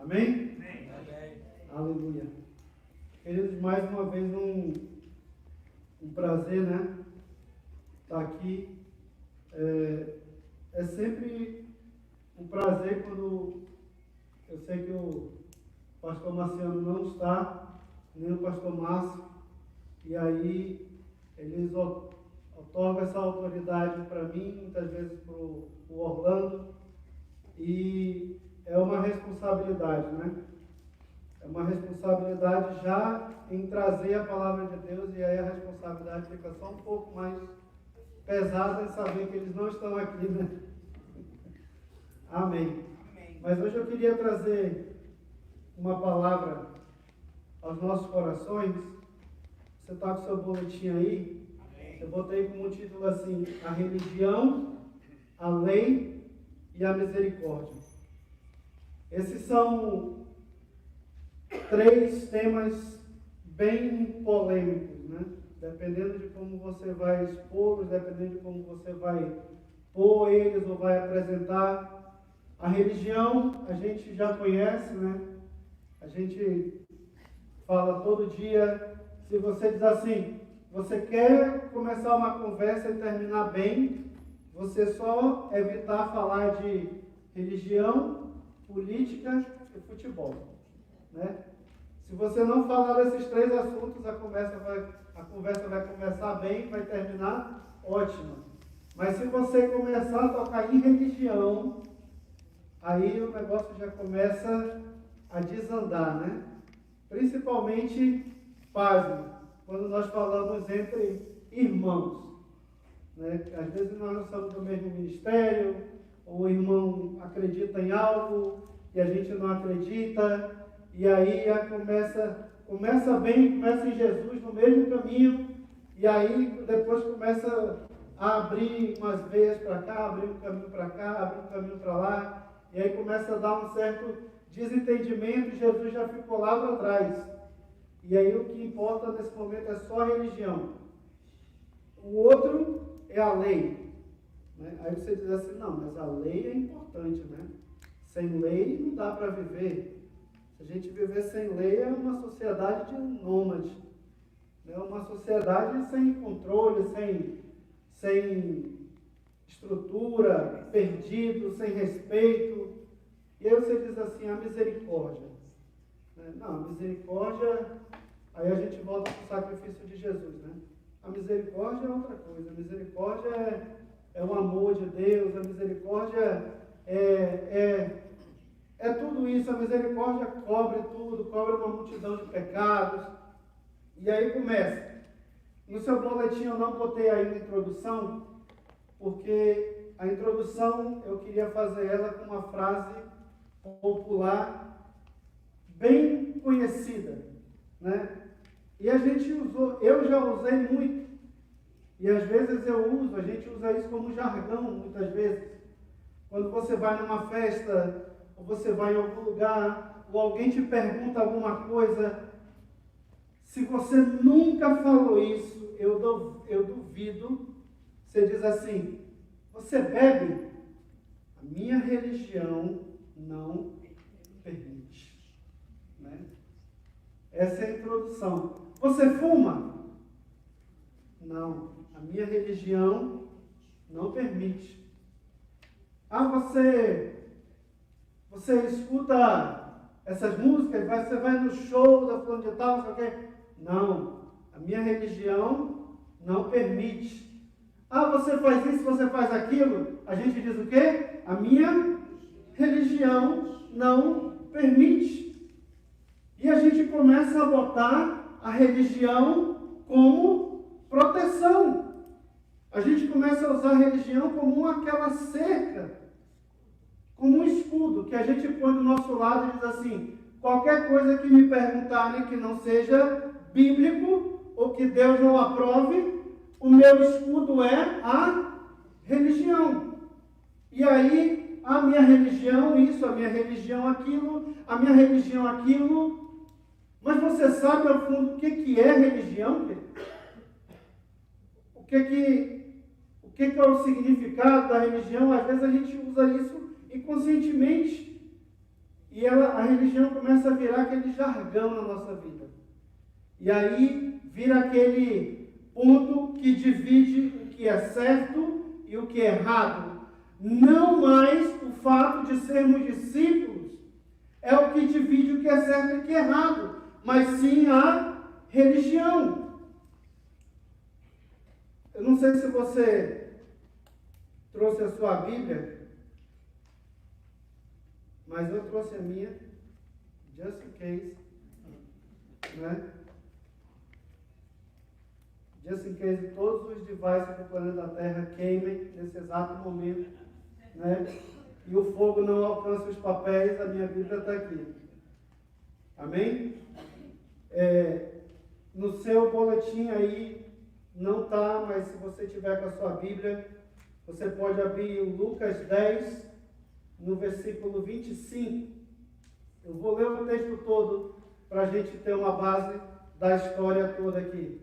Amém? Amém. Aleluia. Queridos, mais uma vez um prazer, né? Estar aqui. É sempre um prazer quando eu sei que o pastor Marciano não está, nem o pastor Márcio, e aí eles otorgam essa autoridade para mim, muitas vezes para o Orlando, e é uma responsabilidade, né? É uma responsabilidade já em trazer a palavra de Deus, e aí a responsabilidade fica só um pouco mais pesada em saber que eles não estão aqui, né? Amém. Mas hoje eu queria trazer uma palavra aos nossos corações. Você está com o seu boletim aí? Eu botei como título assim: a religião, a lei e a misericórdia. Esses são três temas bem polêmicos, né? Dependendo de como você vai expô-los, dependendo de como você vai pôr eles ou vai apresentar. A religião a gente já conhece, né? A gente fala todo dia. Se você diz assim, você quer começar uma conversa e terminar bem, você só evitar falar de religião, política e futebol, né? Se você não falar desses três assuntos, a conversa vai começar bem, vai terminar ótima. Mas se você começar a tocar em religião, aí o negócio já começa a desandar, né? Principalmente, pasme, quando nós falamos entre irmãos, né? Às vezes nós não somos do mesmo ministério, o irmão acredita em algo e a gente não acredita, e aí começa bem, começa em Jesus, no mesmo caminho, e aí depois começa a abrir umas veias para cá, abrir um caminho para cá, abrir um caminho para lá, e aí começa a dar um certo desentendimento, e Jesus já ficou lá para trás. E aí o que importa nesse momento é só a religião. O outro é a lei, né? Aí você diz assim, não, mas a lei é importante, né? Sem lei não dá para viver. Se a gente viver sem lei é uma sociedade de nômade, é uma sociedade sem controle, sem estrutura, perdido, sem respeito. E aí você diz assim, a misericórdia. Não, a misericórdia, aí a gente volta para o sacrifício de Jesus, né? A misericórdia é outra coisa. A misericórdia é o amor de Deus, a misericórdia é tudo isso. A misericórdia cobre tudo, cobre uma multidão de pecados. E aí começa. No seu boletim eu não botei ainda a introdução, porque a introdução eu queria fazer ela com uma frase popular bem conhecida, né? E a gente usou, eu já usei muito, e às vezes a gente usa isso como jargão, muitas vezes. Quando você vai numa festa, ou você vai em algum lugar, ou alguém te pergunta alguma coisa, se você nunca falou isso, eu duvido, você diz assim, você bebe? A minha religião não permite. Né? Essa é a introdução. Você fuma? Não, a minha religião não permite. Ah, você escuta essas músicas, você vai no show da fulano de tal, não sei o quê. Não, a minha religião não permite. Ah, você faz isso, você faz aquilo. A gente diz o quê? A minha religião não permite. E a gente começa a botar a religião como proteção. A gente começa a usar a religião como aquela cerca, como um escudo, que a gente põe do nosso lado e diz assim, qualquer coisa que me perguntarem que não seja bíblico, ou que Deus não aprove, o meu escudo é a religião. E aí, a minha religião isso, a minha religião aquilo, a minha religião aquilo. Mas você sabe ao fundo o que é religião? O que é o significado da religião? Às vezes a gente usa isso inconscientemente. E a religião começa a virar aquele jargão na nossa vida. E aí vira aquele ponto que divide o que é certo e o que é errado. Não mais o fato de sermos discípulos é o que divide o que é certo e o que é errado, mas sim a religião. Eu não sei se você trouxe a sua Bíblia, mas eu trouxe a minha, just in case, né? Just in case todos os devices do planeta Terra queimem nesse exato momento, né? E o fogo não alcança os papéis, a minha Bíblia está aqui. Amém? No seu boletim aí, não está, mas se você tiver com a sua Bíblia, você pode abrir Lucas 10, no versículo 25. Eu vou ler o texto todo para a gente ter uma base da história toda aqui.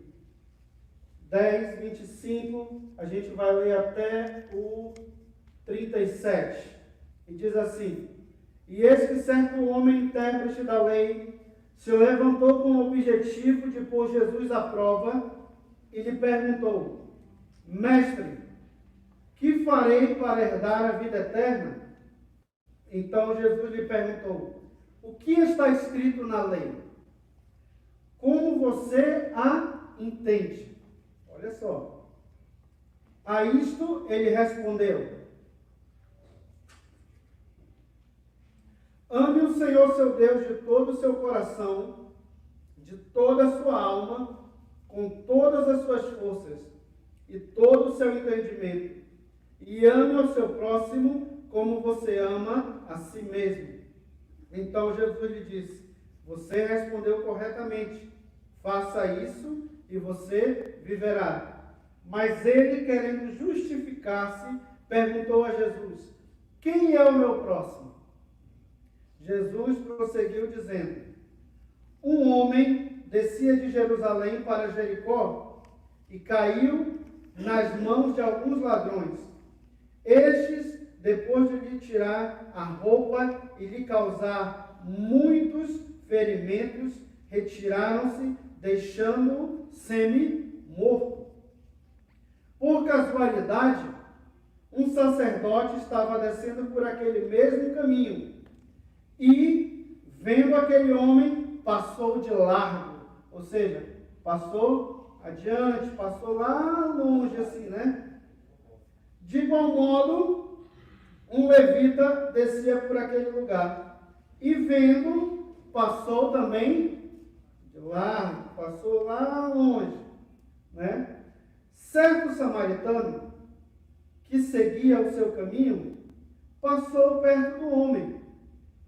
10, 25, a gente vai ler até o 37. E diz assim: E eis que certo homem intérprete da lei se levantou com o objetivo de pôr Jesus à prova e lhe perguntou: Mestre, que farei para herdar a vida eterna? Então Jesus lhe perguntou: O que está escrito na lei? Como você a entende? Olha só. A isto ele respondeu: Ame o Senhor seu Deus de todo o seu coração, de toda a sua alma, com todas as suas forças e todo o seu entendimento, e ame ao seu próximo como você ama a si mesmo. Então Jesus lhe disse: Você respondeu corretamente, faça isso e você viverá. Mas ele, querendo justificar-se, perguntou a Jesus: Quem é o meu próximo? Jesus prosseguiu dizendo: Um homem descia de Jerusalém para Jericó e caiu nas mãos de alguns ladrões. Estes, depois de lhe tirar a roupa e lhe causar muitos ferimentos, retiraram-se, deixando-o semi-morto. Por casualidade, um sacerdote estava descendo por aquele mesmo caminho e, vendo aquele homem, passou de largo. Ou seja, passou adiante, passou lá longe assim, né? De igual modo, um levita descia por aquele lugar e, vendo, passou também de largo, passou lá longe, né? Certo samaritano que seguia o seu caminho passou perto do homem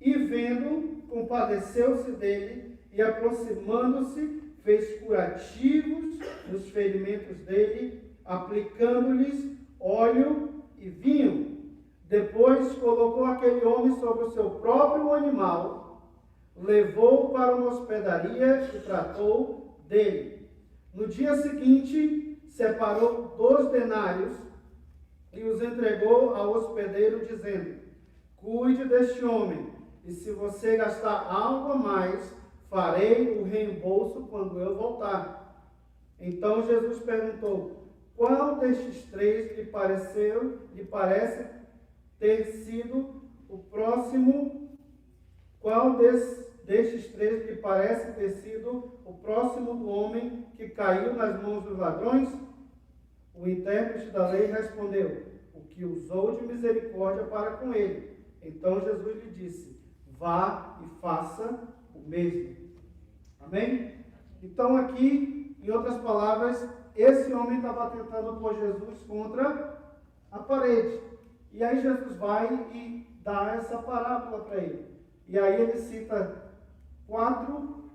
e, vendo, compadeceu-se dele e, aproximando-se, fez curativos nos ferimentos dele, aplicando-lhes óleo e vinho. Depois colocou aquele homem sobre o seu próprio animal, levou-o para uma hospedaria e tratou dele. No dia seguinte, separou 2 denários e os entregou ao hospedeiro, dizendo: Cuide deste homem, e se você gastar algo a mais, farei o reembolso quando eu voltar. Então Jesus perguntou: Qual destes 3 lhe parece ter sido o próximo? Qual destes 3 lhe parece ter sido o próximo do homem que caiu nas mãos dos ladrões? O intérprete da lei respondeu: O que usou de misericórdia para com ele. Então Jesus lhe disse: Vá e faça o mesmo. Amém? Então aqui, em outras palavras, esse homem estava tentando pôr Jesus contra a parede. E aí Jesus vai e dá essa parábola para ele. E aí ele cita 4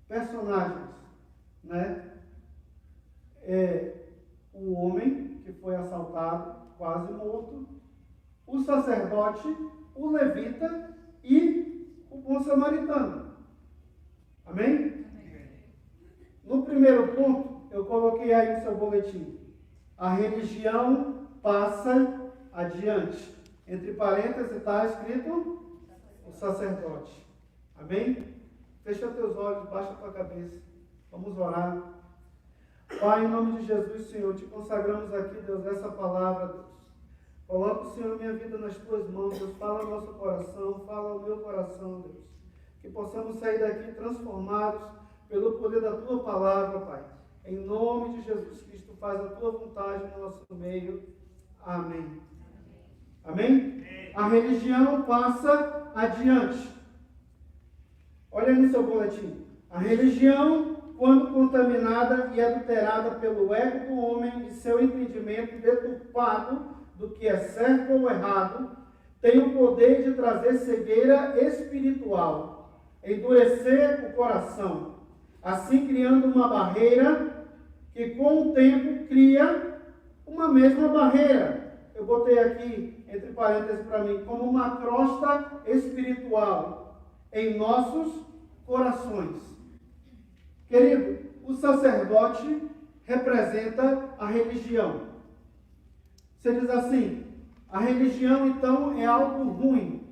personagens, né? O homem que foi assaltado, quase morto, o sacerdote, o levita e o bom samaritano. Amém? No primeiro ponto, eu coloquei aí no seu boletim: a religião passa adiante. Entre parênteses está escrito o sacerdote. Amém? Fecha teus olhos, baixa tua cabeça. Vamos orar. Pai, em nome de Jesus, Senhor, te consagramos aqui, Deus, essa palavra, Deus. Coloca, Senhor, minha vida nas tuas mãos, Deus. Fala ao nosso coração, fala ao meu coração, Deus. Que possamos sair daqui transformados pelo poder da tua palavra, Pai. Em nome de Jesus Cristo, faz a tua vontade no nosso meio. Amém. Amém? A religião passa adiante. Olha aí no seu boletim. A religião, quando contaminada e adulterada pelo ego do homem e seu entendimento deturpado do que é certo ou errado, tem o poder de trazer cegueira espiritual, endurecer o coração, assim criando uma barreira que com o tempo cria uma mesma barreira. Eu botei aqui, entre parênteses para mim, como uma crosta espiritual em nossos corações. Querido, o sacerdote representa a religião. Você diz assim, a religião então é algo ruim.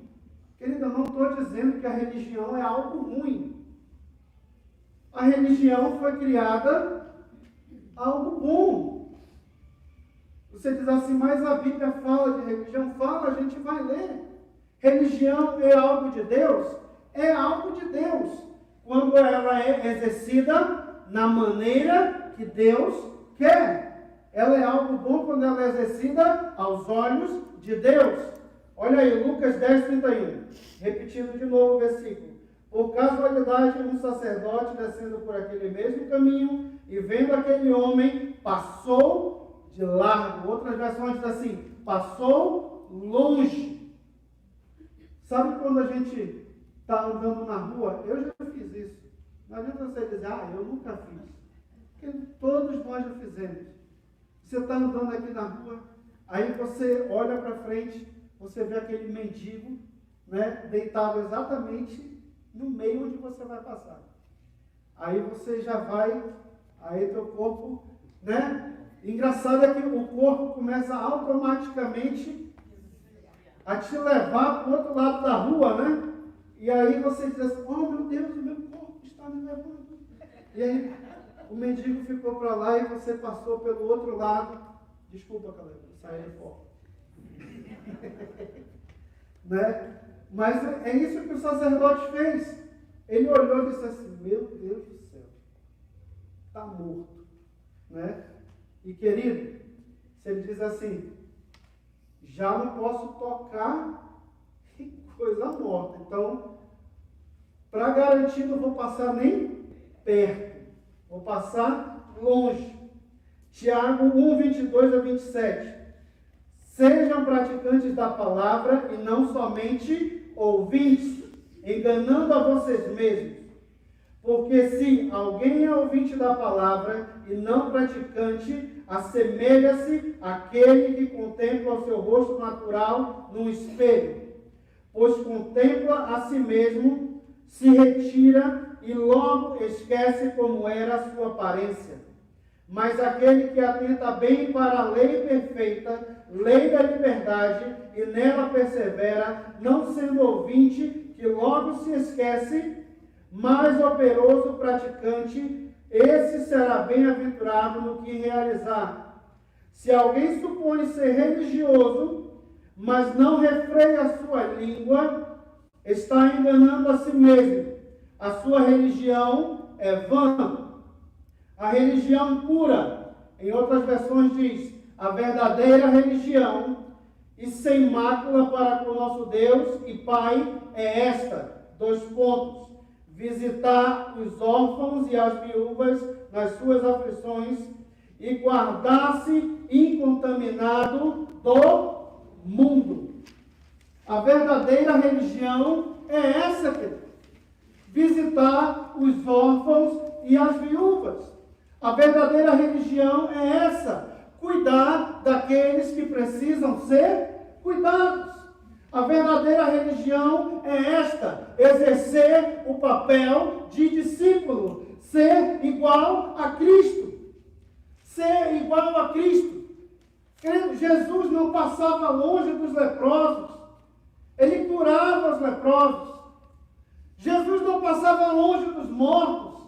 Querido, eu não estou dizendo que a religião é algo ruim. A religião foi criada algo bom. Você diz assim, mas a Bíblia fala de religião? Fala, a gente vai ler. Religião é algo de Deus? É algo de Deus. Quando ela é exercida na maneira que Deus quer. Ela é algo bom quando ela é exercida aos olhos de Deus. Olha aí, Lucas 10, 31. Repetindo de novo o versículo. Por casualidade, um sacerdote descendo por aquele mesmo caminho e vendo aquele homem, passou de largo. Outras versões dizem assim, passou longe. Sabe quando a gente está andando na rua? Eu já fiz isso. Não adianta você dizer, eu nunca fiz. Porque todos nós já fizemos. Você está andando aqui na rua, aí você olha para frente, você vê aquele mendigo, né, deitado exatamente no meio onde você vai passar. Aí você já vai, aí teu corpo, né? Engraçado é que o corpo começa automaticamente a te levar para o outro lado da rua, né? E aí você diz assim, oh meu Deus, o meu corpo está me levando. E aí o mendigo ficou para lá e você passou pelo outro lado. Desculpa, Caleb, saí de fora. Né? Mas é isso que o sacerdote fez. Ele olhou e disse assim, meu Deus do céu, está morto. Né? E querido, se ele diz assim, já não posso tocar em coisa morta. Então, para garantir, não vou passar nem perto. Vou passar longe. Tiago 1, 22 a 27. Sejam praticantes da palavra e não somente ouvintes, enganando a vocês mesmos. Porque se alguém é ouvinte da palavra e não praticante, assemelha-se àquele que contempla o seu rosto natural num espelho. Pois contempla a si mesmo, se retira e logo esquece como era a sua aparência. Mas aquele que atenta bem para a lei perfeita, lei da liberdade, e nela persevera, não sendo ouvinte, que logo se esquece, mas operoso praticante, esse será bem-aventurado no que realizar. Se alguém supõe ser religioso, mas não refreia a sua língua, está enganando a si mesmo. A sua religião é vã. A religião pura, em outras versões diz, a verdadeira religião e sem mácula para com o nosso Deus e Pai é esta, 2 pontos, visitar os órfãos e as viúvas nas suas aflições e guardar-se incontaminado do mundo. A verdadeira religião é essa, querido. Visitar os órfãos e as viúvas. A verdadeira religião é essa. Cuidar daqueles que precisam ser cuidados. A verdadeira religião é esta. Exercer o papel de discípulo. Ser igual a Cristo. Ser igual a Cristo. Jesus não passava longe dos leprosos. Ele curava os leprosos. Jesus não passava longe dos mortos.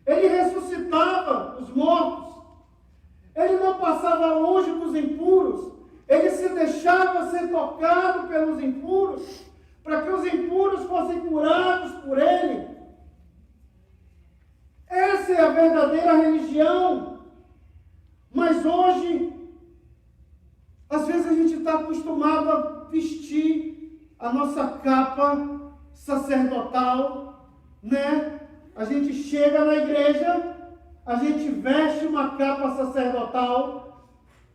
Ele ressuscitava os mortos. Ele não passava longe dos impuros. Ele se deixava ser tocado pelos impuros, para que os impuros fossem curados por ele. Essa é a verdadeira religião. Mas hoje, às vezes a gente está acostumado a vestir a nossa capa sacerdotal, né? A gente chega na igreja, a gente veste uma capa sacerdotal,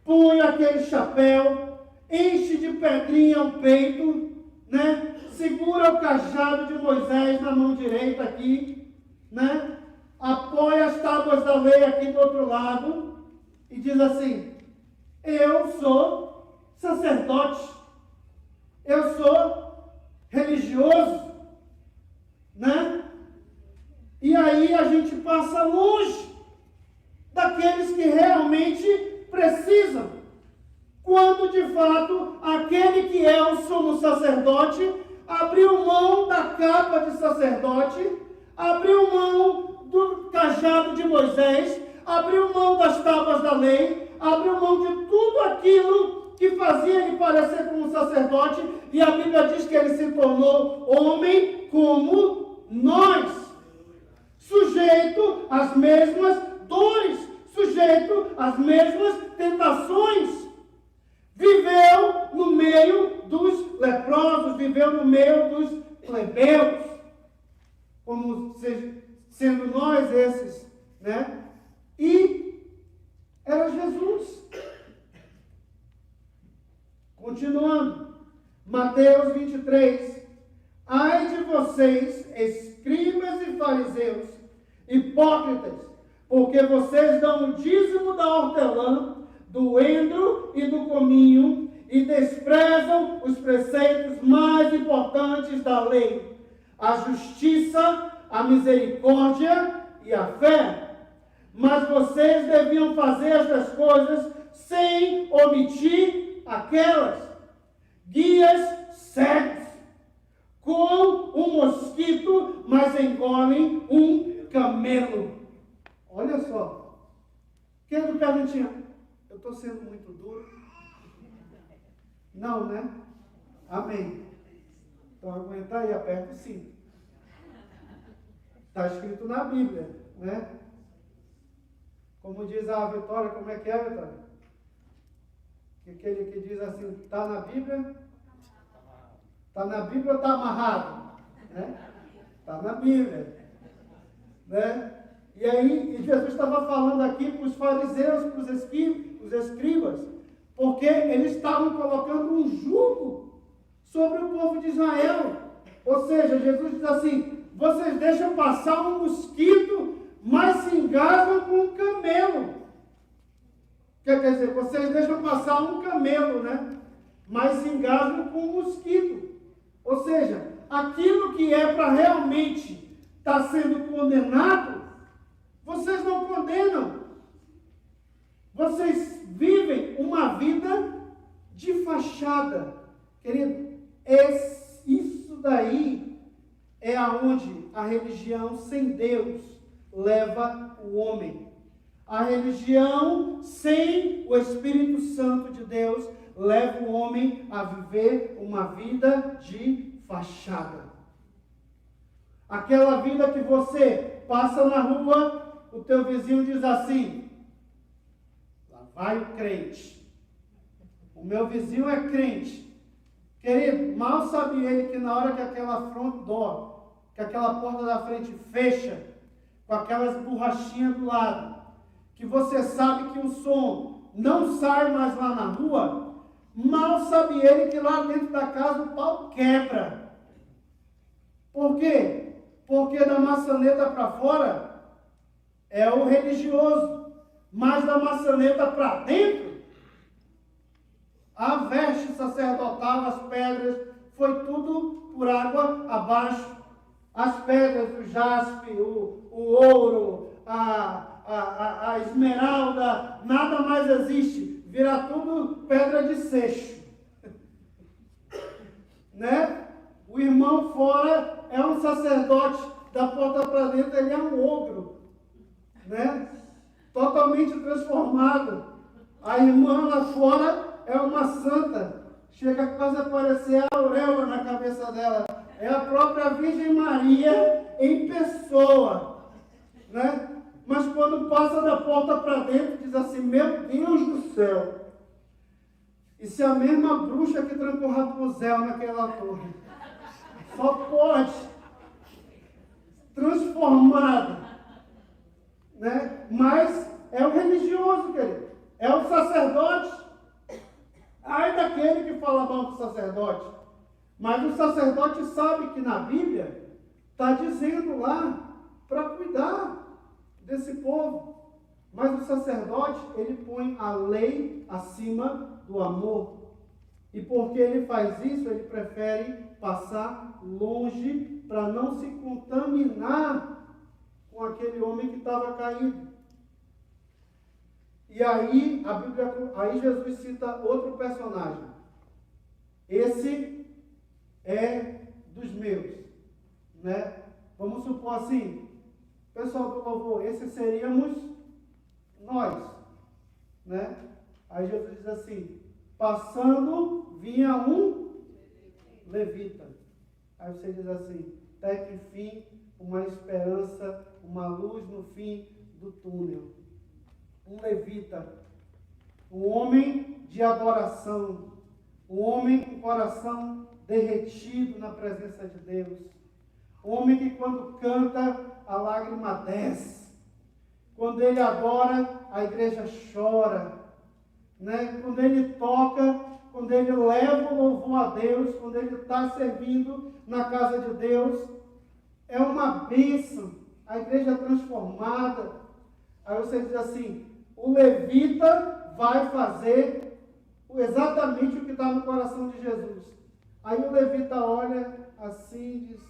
põe aquele chapéu, enche de pedrinha o peito, né? Segura o cajado de Moisés na mão direita aqui, né? Apoia as tábuas da lei aqui do outro lado e diz assim: eu sou sacerdote, eu sou religioso, né? E aí a gente passa longe daqueles que realmente precisam, quando de fato aquele que é o sumo sacerdote abriu mão da capa de sacerdote, abriu mão do cajado de Moisés, abriu mão das tábuas da lei, abriu mão de tudo aquilo que fazia ele parecer como sacerdote, e a Bíblia diz que ele se tornou homem como nós, sujeito às mesmas dores, sujeito às mesmas tentações. Viveu no meio dos leprosos, viveu no meio dos plebeus, como sendo nós esses, né? E era Jesus. Continuando, Mateus 23. Ai de vocês, escribas e fariseus, hipócritas, porque vocês dão o dízimo da hortelã, do endro e do cominho, e desprezam os preceitos mais importantes da lei: a justiça, a misericórdia e a fé. Mas vocês deviam fazer estas coisas sem omitir aquelas. Guias cegos, com um mosquito, mas engolem um camelo. Olha só. Querido perguntinha, eu estou sendo muito duro? Não, né? Amém. Então aguenta aí, aperta o cinto. Está escrito na Bíblia, né? Como diz a Vitória, como é que é, Vitória? Aquele que diz assim, está na Bíblia? Está na Bíblia ou está amarrado? Né? Está na Bíblia. Né? E aí, Jesus estava falando aqui para os fariseus, para os escribas, porque eles estavam colocando um jugo sobre o povo de Israel. Ou seja, Jesus diz assim: vocês deixam passar um mosquito, mas se engasgam com um camelo. Quer dizer, vocês deixam passar um camelo, né? Mas se engasgam com um mosquito. Ou seja, aquilo que é para realmente estar sendo condenado, vocês não condenam. Vocês vivem uma vida de fachada. Querido, isso daí é aonde a religião sem Deus leva o homem. A religião sem o Espírito Santo de Deus leva o homem a viver uma vida de fachada. Aquela vida que você passa na rua, o teu vizinho diz assim: lá vai o crente. O meu vizinho é crente. Querido, mal sabe ele que na hora que aquela front door, que aquela porta da frente fecha, com aquelas borrachinhas do lado, que você sabe que o som não sai mais lá na rua, mal sabe ele que lá dentro da casa o pau quebra. Por quê? Porque da maçaneta para fora é o religioso, mas da maçaneta para dentro, a veste sacerdotal, as pedras, foi tudo por água abaixo. As pedras, o jaspe, o ouro, a esmeralda, nada mais existe. Vira tudo pedra de seixo. né? O irmão fora é um sacerdote, da porta para dentro ele é um ogro, né? Totalmente transformado. A irmã lá fora é uma santa, chega quase a aparecer a auréola na cabeça dela. É a própria Virgem Maria em pessoa, né? Mas quando passa da porta para dentro, diz assim: meu Deus do céu, isso é a mesma bruxa que trancou Rapunzel naquela torre. Só pode. Transformada, né? Mas é o religioso, querido. É o sacerdote. Ai daquele que fala mal do sacerdote. Mas o sacerdote sabe que na Bíblia está dizendo lá para cuidar desse povo. Mas o sacerdote, ele põe a lei acima do amor. E porque ele faz isso, ele prefere passar longe para não se contaminar com aquele homem que estava caído. E aí, aí Jesus cita outro personagem. Esse é dos meus, né? Vamos supor assim, pessoal do louvor, esse seríamos nós, né? Aí Jesus diz assim: passando vinha um levita. Aí você diz assim: até que enfim, uma esperança, uma luz no fim do túnel. Um levita, um homem de adoração, um homem com o coração derretido na presença de Deus, um homem que quando canta a lágrima desce, quando ele adora a igreja chora, né? Quando ele toca, quando ele leva o louvor a Deus, quando ele está servindo na casa de Deus, é uma bênção, a igreja é transformada. Aí você diz assim: o levita vai fazer exatamente o que está no coração de Jesus. Aí o levita olha assim e diz: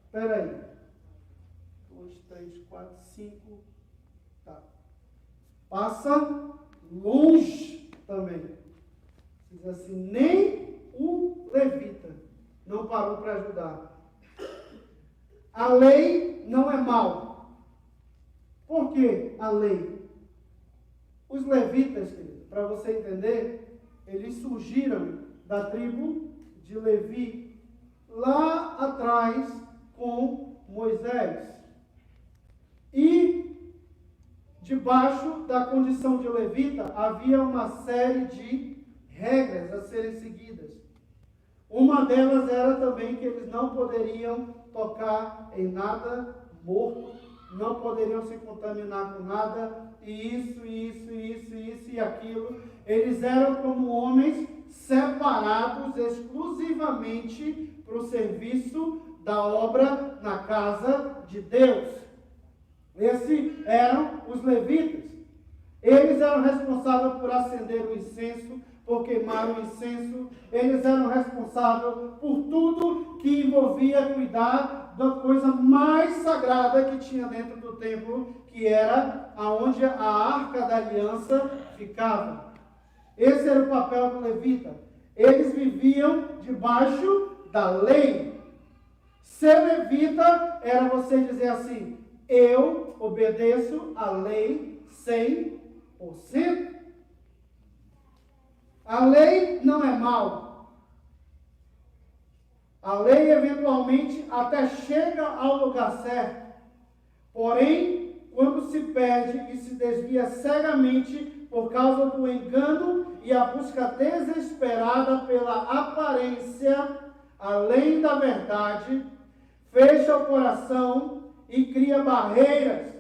espera aí, 2, 3, 4, 5, tá. Passa longe também. Diz assim: nem o levita não parou para ajudar. A lei não é mal. Por que a lei? Os levitas, para você entender, eles surgiram da tribo de Levi, lá atrás com Moisés. E debaixo da condição de levita havia uma série de regras a serem seguidas. Uma delas era também que eles não poderiam tocar em nada morto, não poderiam se contaminar com nada, e isso e aquilo. Eles eram como homens separados exclusivamente para o serviço da obra na casa de Deus. Esses eram os levitas. Eles eram responsáveis por acender o incenso, por queimar o incenso. Eles eram responsáveis por tudo que envolvia cuidar da coisa mais sagrada que tinha dentro do templo, que era aonde a Arca da Aliança ficava. Esse era o papel do levita. Eles viviam debaixo da lei. Ser levita era você dizer assim: eu obedeço a lei 100%. A lei não é mal. A lei, eventualmente, até chega ao lugar certo. Porém, quando se perde e se desvia cegamente por causa do engano e a busca desesperada pela aparência, além da verdade, fecha o coração e cria barreiras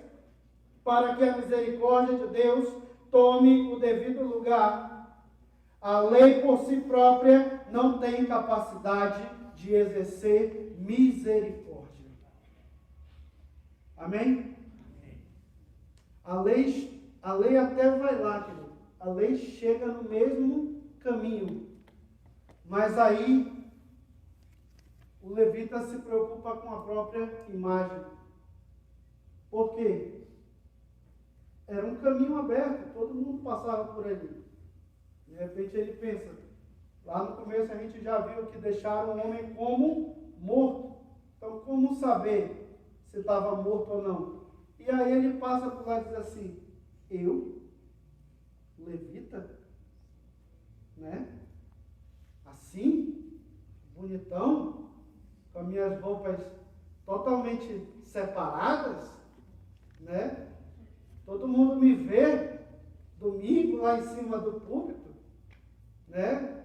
para que a misericórdia de Deus tome o devido lugar. A lei por si própria não tem capacidade de exercer misericórdia. Amém? A lei até vai lá, querido. A lei chega no mesmo caminho. Mas aí, o levita se preocupa com a própria imagem. Por quê? Era um caminho aberto, todo mundo passava por ali. De repente ele pensa: Lá no começo a gente já viu que deixaram o homem como morto. Então, como saber se estava morto ou não? E aí ele passa por lá e diz assim, eu, levita, né? Assim, bonitão, com as minhas roupas totalmente separadas, né? Todo mundo me vê domingo lá em cima do púlpito, né?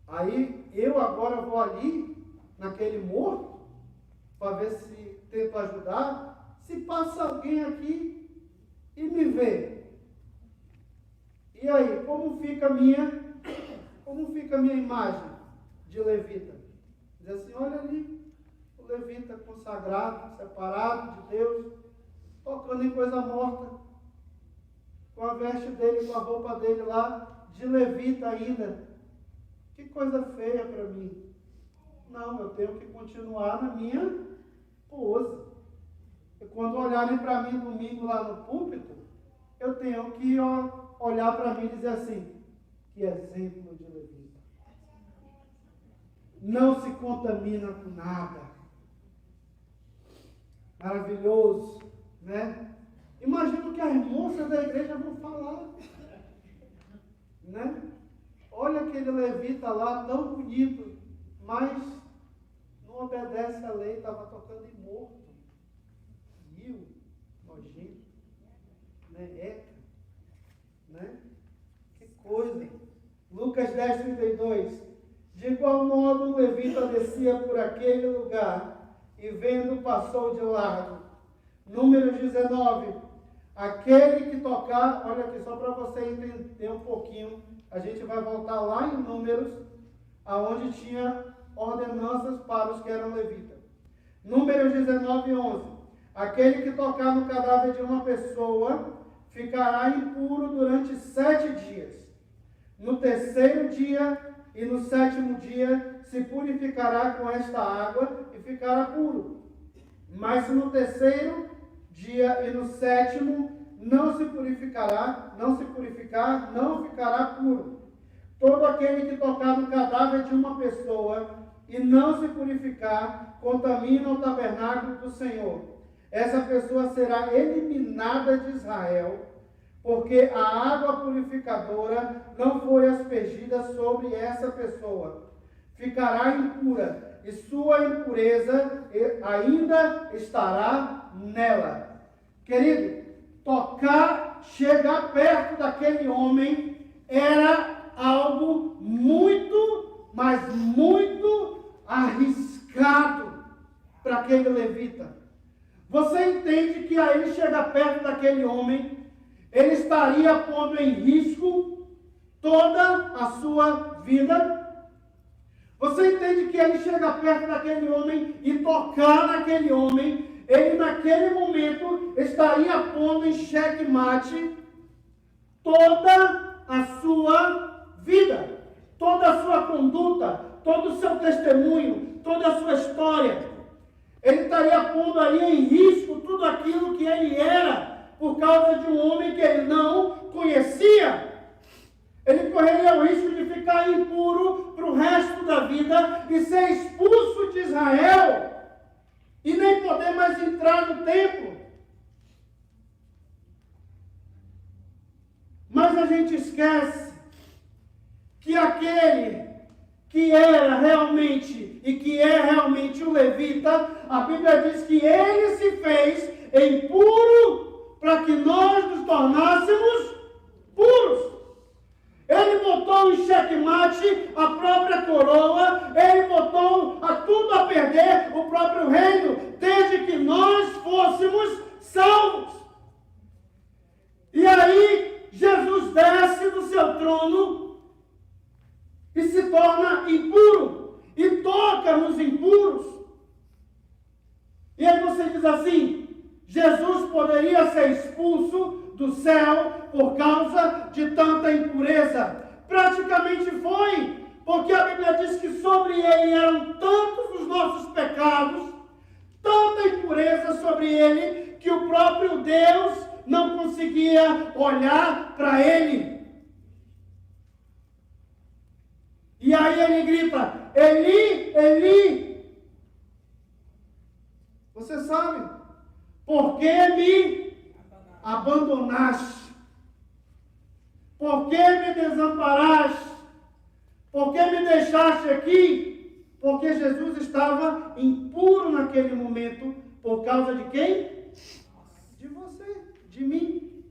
Aí eu agora vou ali, naquele morto, para ver se tento ajudar. Se passa alguém aqui e me vê. E aí, como fica a minha imagem de levita? Diz assim, olha ali, o levita consagrado, separado de Deus, tocando em coisa morta, com a veste dele, com a roupa dele lá, de levita ainda. Que coisa feia para mim. Não, eu tenho que continuar na minha pose. E quando olharem para mim domingo lá no púlpito, eu tenho que olhar para mim e dizer assim, que exemplo de levita. Não se contamina com nada. Maravilhoso, né? Imagino que as moças da igreja vão falar, né? Olha aquele levita lá, tão bonito, mas não obedece à lei, estava tocando em morto. Vil, nojento, né? Eca, né? Que coisa. Lucas 10:32. De igual modo, um levita descia por aquele lugar e vendo passou de largo. Números 19. Aquele que tocar, olha aqui, só para você entender um pouquinho, a gente vai voltar lá em Números, aonde tinha ordenanças para os que eram levitas. Números 19:11. Aquele que tocar no cadáver de uma pessoa ficará impuro durante 7 dias. No terceiro dia e no sétimo dia se purificará com esta água e ficará puro. Mas no terceiro dia e no sétimo não ficará puro. Todo aquele que tocar no cadáver de uma pessoa e não se purificar, contamina o tabernáculo do Senhor. Essa pessoa será eliminada de Israel, porque a água purificadora não foi aspergida sobre essa pessoa. Ficará impura, e sua impureza ainda estará nela. Querido, chegar perto daquele homem era algo muito, mas muito arriscado para aquele levita. Você entende que a ele chegar perto daquele homem, ele estaria pondo em risco toda a sua vida? Você entende que ele chega perto daquele homem e tocar naquele homem, ele naquele momento estaria pondo em xeque-mate toda a sua vida, toda a sua conduta, todo o seu testemunho, toda a sua história. Ele estaria pondo aí em risco tudo aquilo que ele era, por causa de um homem que ele não conhecia. Ele correria o risco de ficar impuro para o resto da vida e ser expulso de Israel e nem poder mais entrar no templo. Mas a gente esquece que aquele que era realmente e que é realmente o levita, a Bíblia diz que ele se fez impuro para que nós nos tornássemos puros. Ele botou em xeque-mate a própria coroa, ele botou tudo a perder, o próprio reino, desde que nós fôssemos salvos. E aí, Jesus desce do seu trono e se torna impuro, e toca nos impuros. E aí você diz assim, Jesus poderia ser expulso do céu por causa de tanta impureza. Praticamente foi, porque a Bíblia diz que sobre ele eram tantos os nossos pecados, tanta impureza sobre ele, que o próprio Deus não conseguia olhar para ele. E E aí ele grita, Eli, Eli. Você sabe, por que me abandonaste? Por que me desamparaste? Por que me deixaste aqui? Porque Jesus estava impuro naquele momento, por causa de quem? De você, de mim.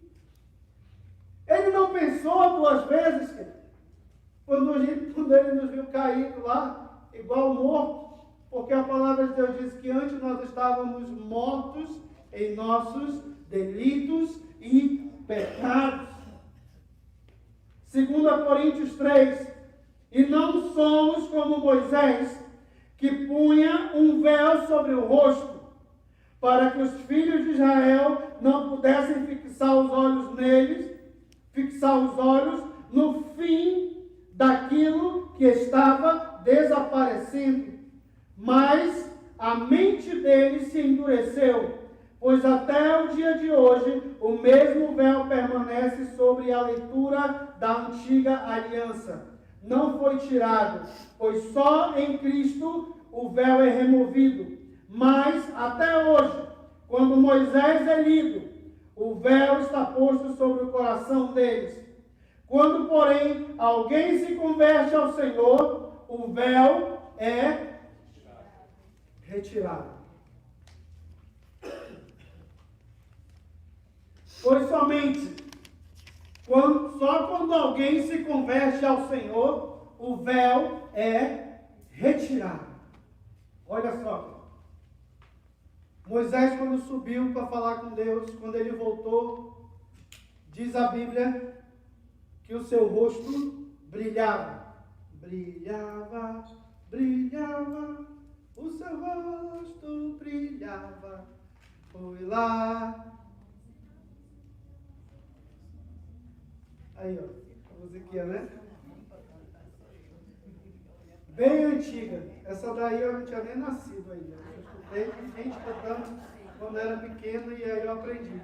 Ele não pensou duas vezes, quando ele nos viu caído lá, igual morto, porque a palavra de Deus diz que antes nós estávamos mortos em nossos delitos e pecados. 2 Coríntios 3, e não somos como Moisés, que punha um véu sobre o rosto, para que os filhos de Israel não pudessem fixar os olhos neles, fixar os olhos no fim daquilo que estava desaparecendo. Mas a mente deles se endureceu, pois até o dia de hoje o mesmo véu permanece sobre a leitura da antiga aliança. Não foi tirado, pois só em Cristo o véu é removido. Mas até hoje, quando Moisés é lido, o véu está posto sobre o coração deles. Quando, porém, alguém se converte ao Senhor, o véu é retirado. Pois somente só quando alguém se converte ao Senhor, o véu é retirado. Olha só. Moisés, quando subiu para falar com Deus, quando ele voltou, diz a Bíblia que o seu rosto brilhava. Brilhava, brilhava, o seu rosto brilhava. Foi lá. Aí, ó, a musiquinha, né? Bem antiga. Essa daí eu não tinha nem nascido ainda. Eu escutei gente cantando quando era pequeno e aí eu aprendi,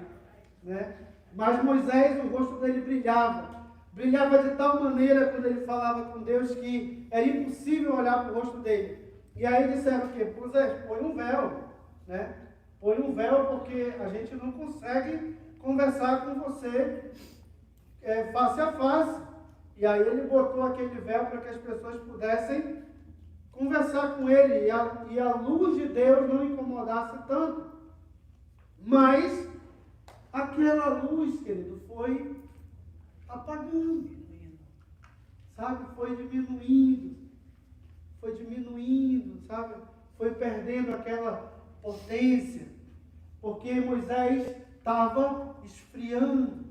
né? Mas Moisés, o rosto dele brilhava. Brilhava de tal maneira quando ele falava com Deus que era impossível olhar para o rosto dele. E aí disseram o quê? Moisés, põe um véu, né? Põe um véu porque a gente não consegue conversar com você face a face. E aí ele botou aquele véu para que as pessoas pudessem conversar com ele e a luz de Deus não incomodasse tanto. Mas aquela luz, querido, foi apagando, sabe? Foi diminuindo, sabe? Foi perdendo aquela potência, porque Moisés estava esfriando,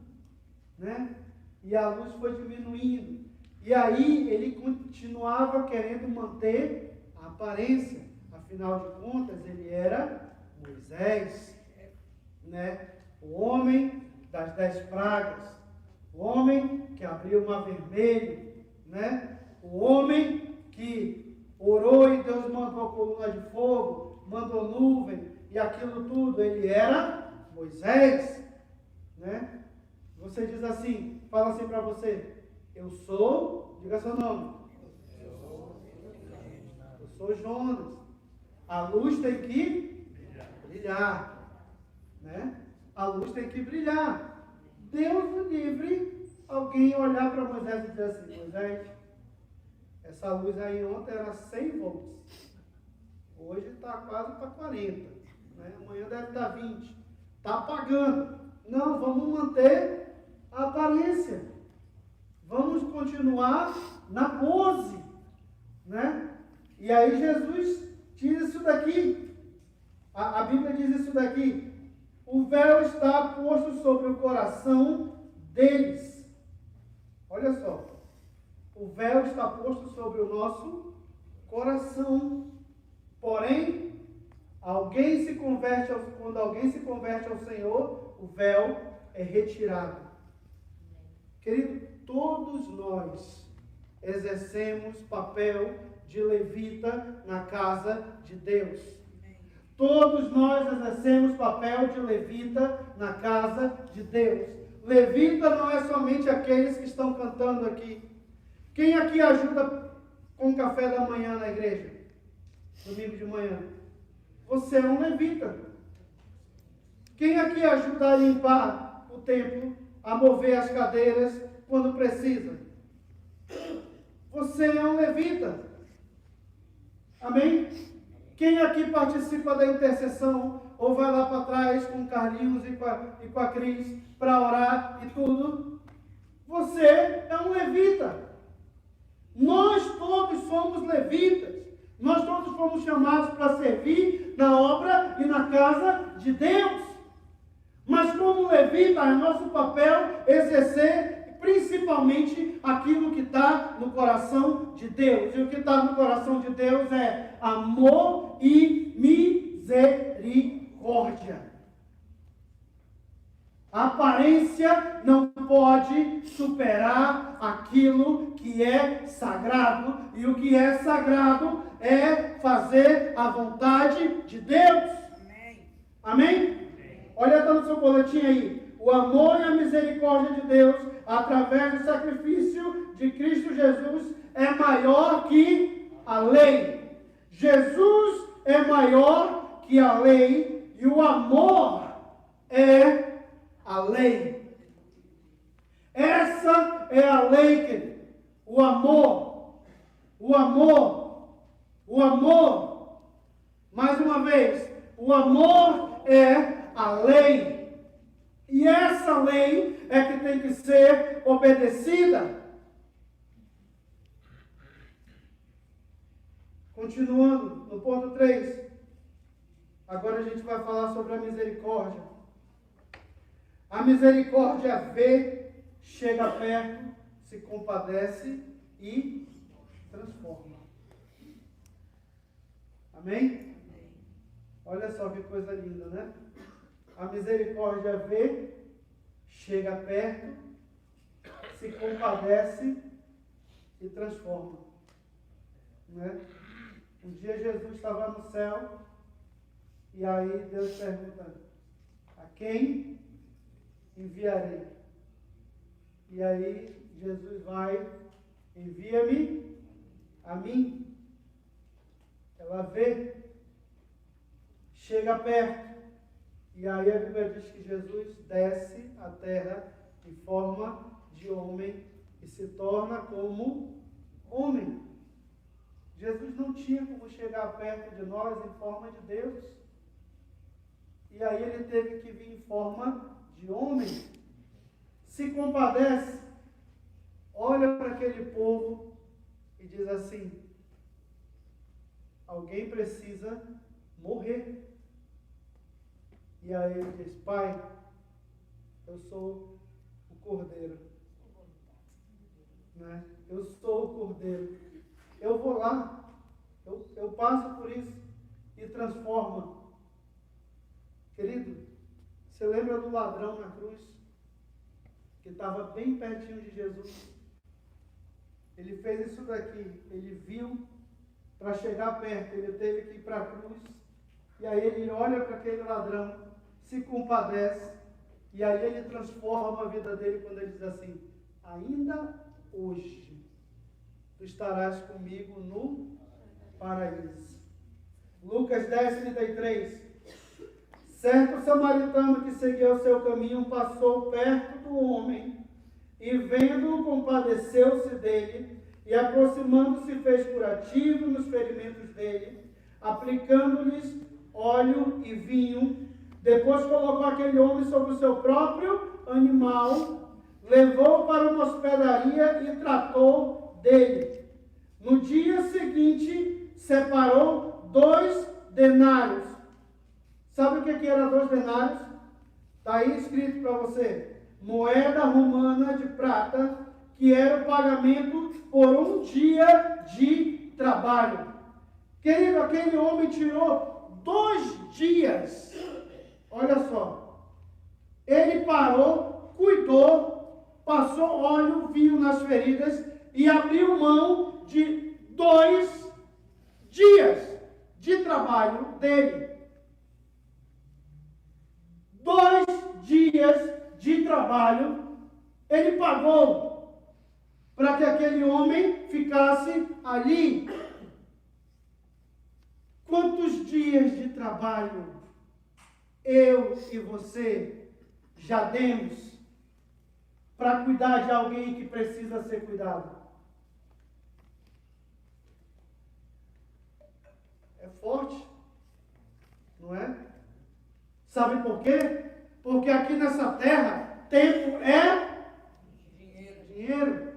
né? E a luz foi diminuindo. E aí ele continuava querendo manter a aparência. Afinal de contas, ele era Moisés, né? O homem das 10 pragas. O homem que abriu o mar vermelho, né? O homem que orou e Deus mandou coluna de fogo, mandou nuvem e aquilo tudo. Ele era Moisés, né? Você diz assim, fala assim para você, eu sou, diga seu nome. Eu sou Jonas. A luz tem que brilhar, né? A luz tem que brilhar. Deus o livre alguém olhar para Moisés e dizer assim, Moisés, essa luz aí ontem era 100 volts, hoje está quase para 40, né? Amanhã deve estar 20, está apagando. Não, vamos manter a aparência, vamos continuar na pose, né? E aí Jesus diz isso daqui, a Bíblia diz isso daqui, o véu está posto sobre o coração deles. Olha só, o véu está posto sobre o nosso coração. Porém, quando alguém se converte ao Senhor, o véu é retirado. Querido, todos nós exercemos papel de levita na casa de Deus. Todos nós exercemos papel de levita na casa de Deus. Levita não é somente aqueles que estão cantando aqui. Quem aqui ajuda com café da manhã na igreja? Domingo de manhã. Você é um levita. Quem aqui ajuda a limpar o templo, a mover as cadeiras quando precisa? Você é um levita. Amém? Quem aqui participa da intercessão ou vai lá para trás com o Carlinhos e com a Cris para orar e tudo? Você é um levita. Nós todos somos levitas. Nós todos fomos chamados para servir na obra e na casa de Deus. Mas como levita, é nosso papel exercer principalmente aquilo que está no coração de Deus. E o que está no coração de Deus é amor e misericórdia. A aparência não pode superar aquilo que é sagrado. E o que é sagrado é fazer a vontade de Deus. Amém? Amém? Olha, está no seu boletim aí. O amor e a misericórdia de Deus, através do sacrifício de Cristo Jesus, é maior que a lei. Jesus é maior que a lei e o amor é a lei. Essa é a lei, querido. O amor. O amor. O amor. Mais uma vez, o amor é a lei. E essa lei é que tem que ser obedecida. Continuando, no ponto 3. Agora a gente vai falar sobre a misericórdia. A misericórdia vê, chega perto, se compadece e transforma. Amém? Olha só que coisa linda, né? A misericórdia vê, chega perto, se compadece e transforma. Né? Um dia Jesus estava no céu e aí Deus pergunta: a quem enviarei? E aí Jesus vai: envia-me a mim. Ela vê, chega perto. E aí a Bíblia diz que Jesus desce à terra em forma de homem e se torna como homem. Jesus não tinha como chegar perto de nós em forma de Deus. E aí ele teve que vir em forma de homem. Se compadece, olha para aquele povo e diz assim: alguém precisa morrer. E aí ele diz: Pai, eu sou o Cordeiro. Né? Eu sou o Cordeiro. Eu vou lá, eu passo por isso e transforma. Querido, você lembra do ladrão na cruz? Que estava bem pertinho de Jesus. Ele fez isso daqui, ele viu, para chegar perto, ele teve que ir para a cruz. E aí ele olha para aquele ladrão, se compadece, e aí ele transforma a vida dele quando ele diz assim: ainda hoje tu estarás comigo no paraíso. Lucas 10:33. Certo samaritano que seguia o seu caminho passou perto do homem e, vendo-o, compadeceu-se dele e, aproximando-se, fez curativo nos ferimentos dele, aplicando-lhes óleo e vinho. Depois colocou aquele homem sobre o seu próprio animal, levou-o para uma hospedaria e tratou dele. No dia seguinte, separou 2 denários. Sabe o que era 2 denários? Está aí escrito para você: moeda romana de prata, que era o pagamento por um dia de trabalho. Querido, aquele homem tirou 2 dias. Olha só. Ele parou, cuidou, passou óleo, vinho nas feridas e abriu mão de 2 dias de trabalho dele. 2 dias de trabalho ele pagou. para que aquele homem ficasse ali. Quantos dias de trabalho eu e você já demos para cuidar de alguém que precisa ser cuidado? É forte, não é? Sabe por quê? Porque aqui nessa terra, tempo é dinheiro.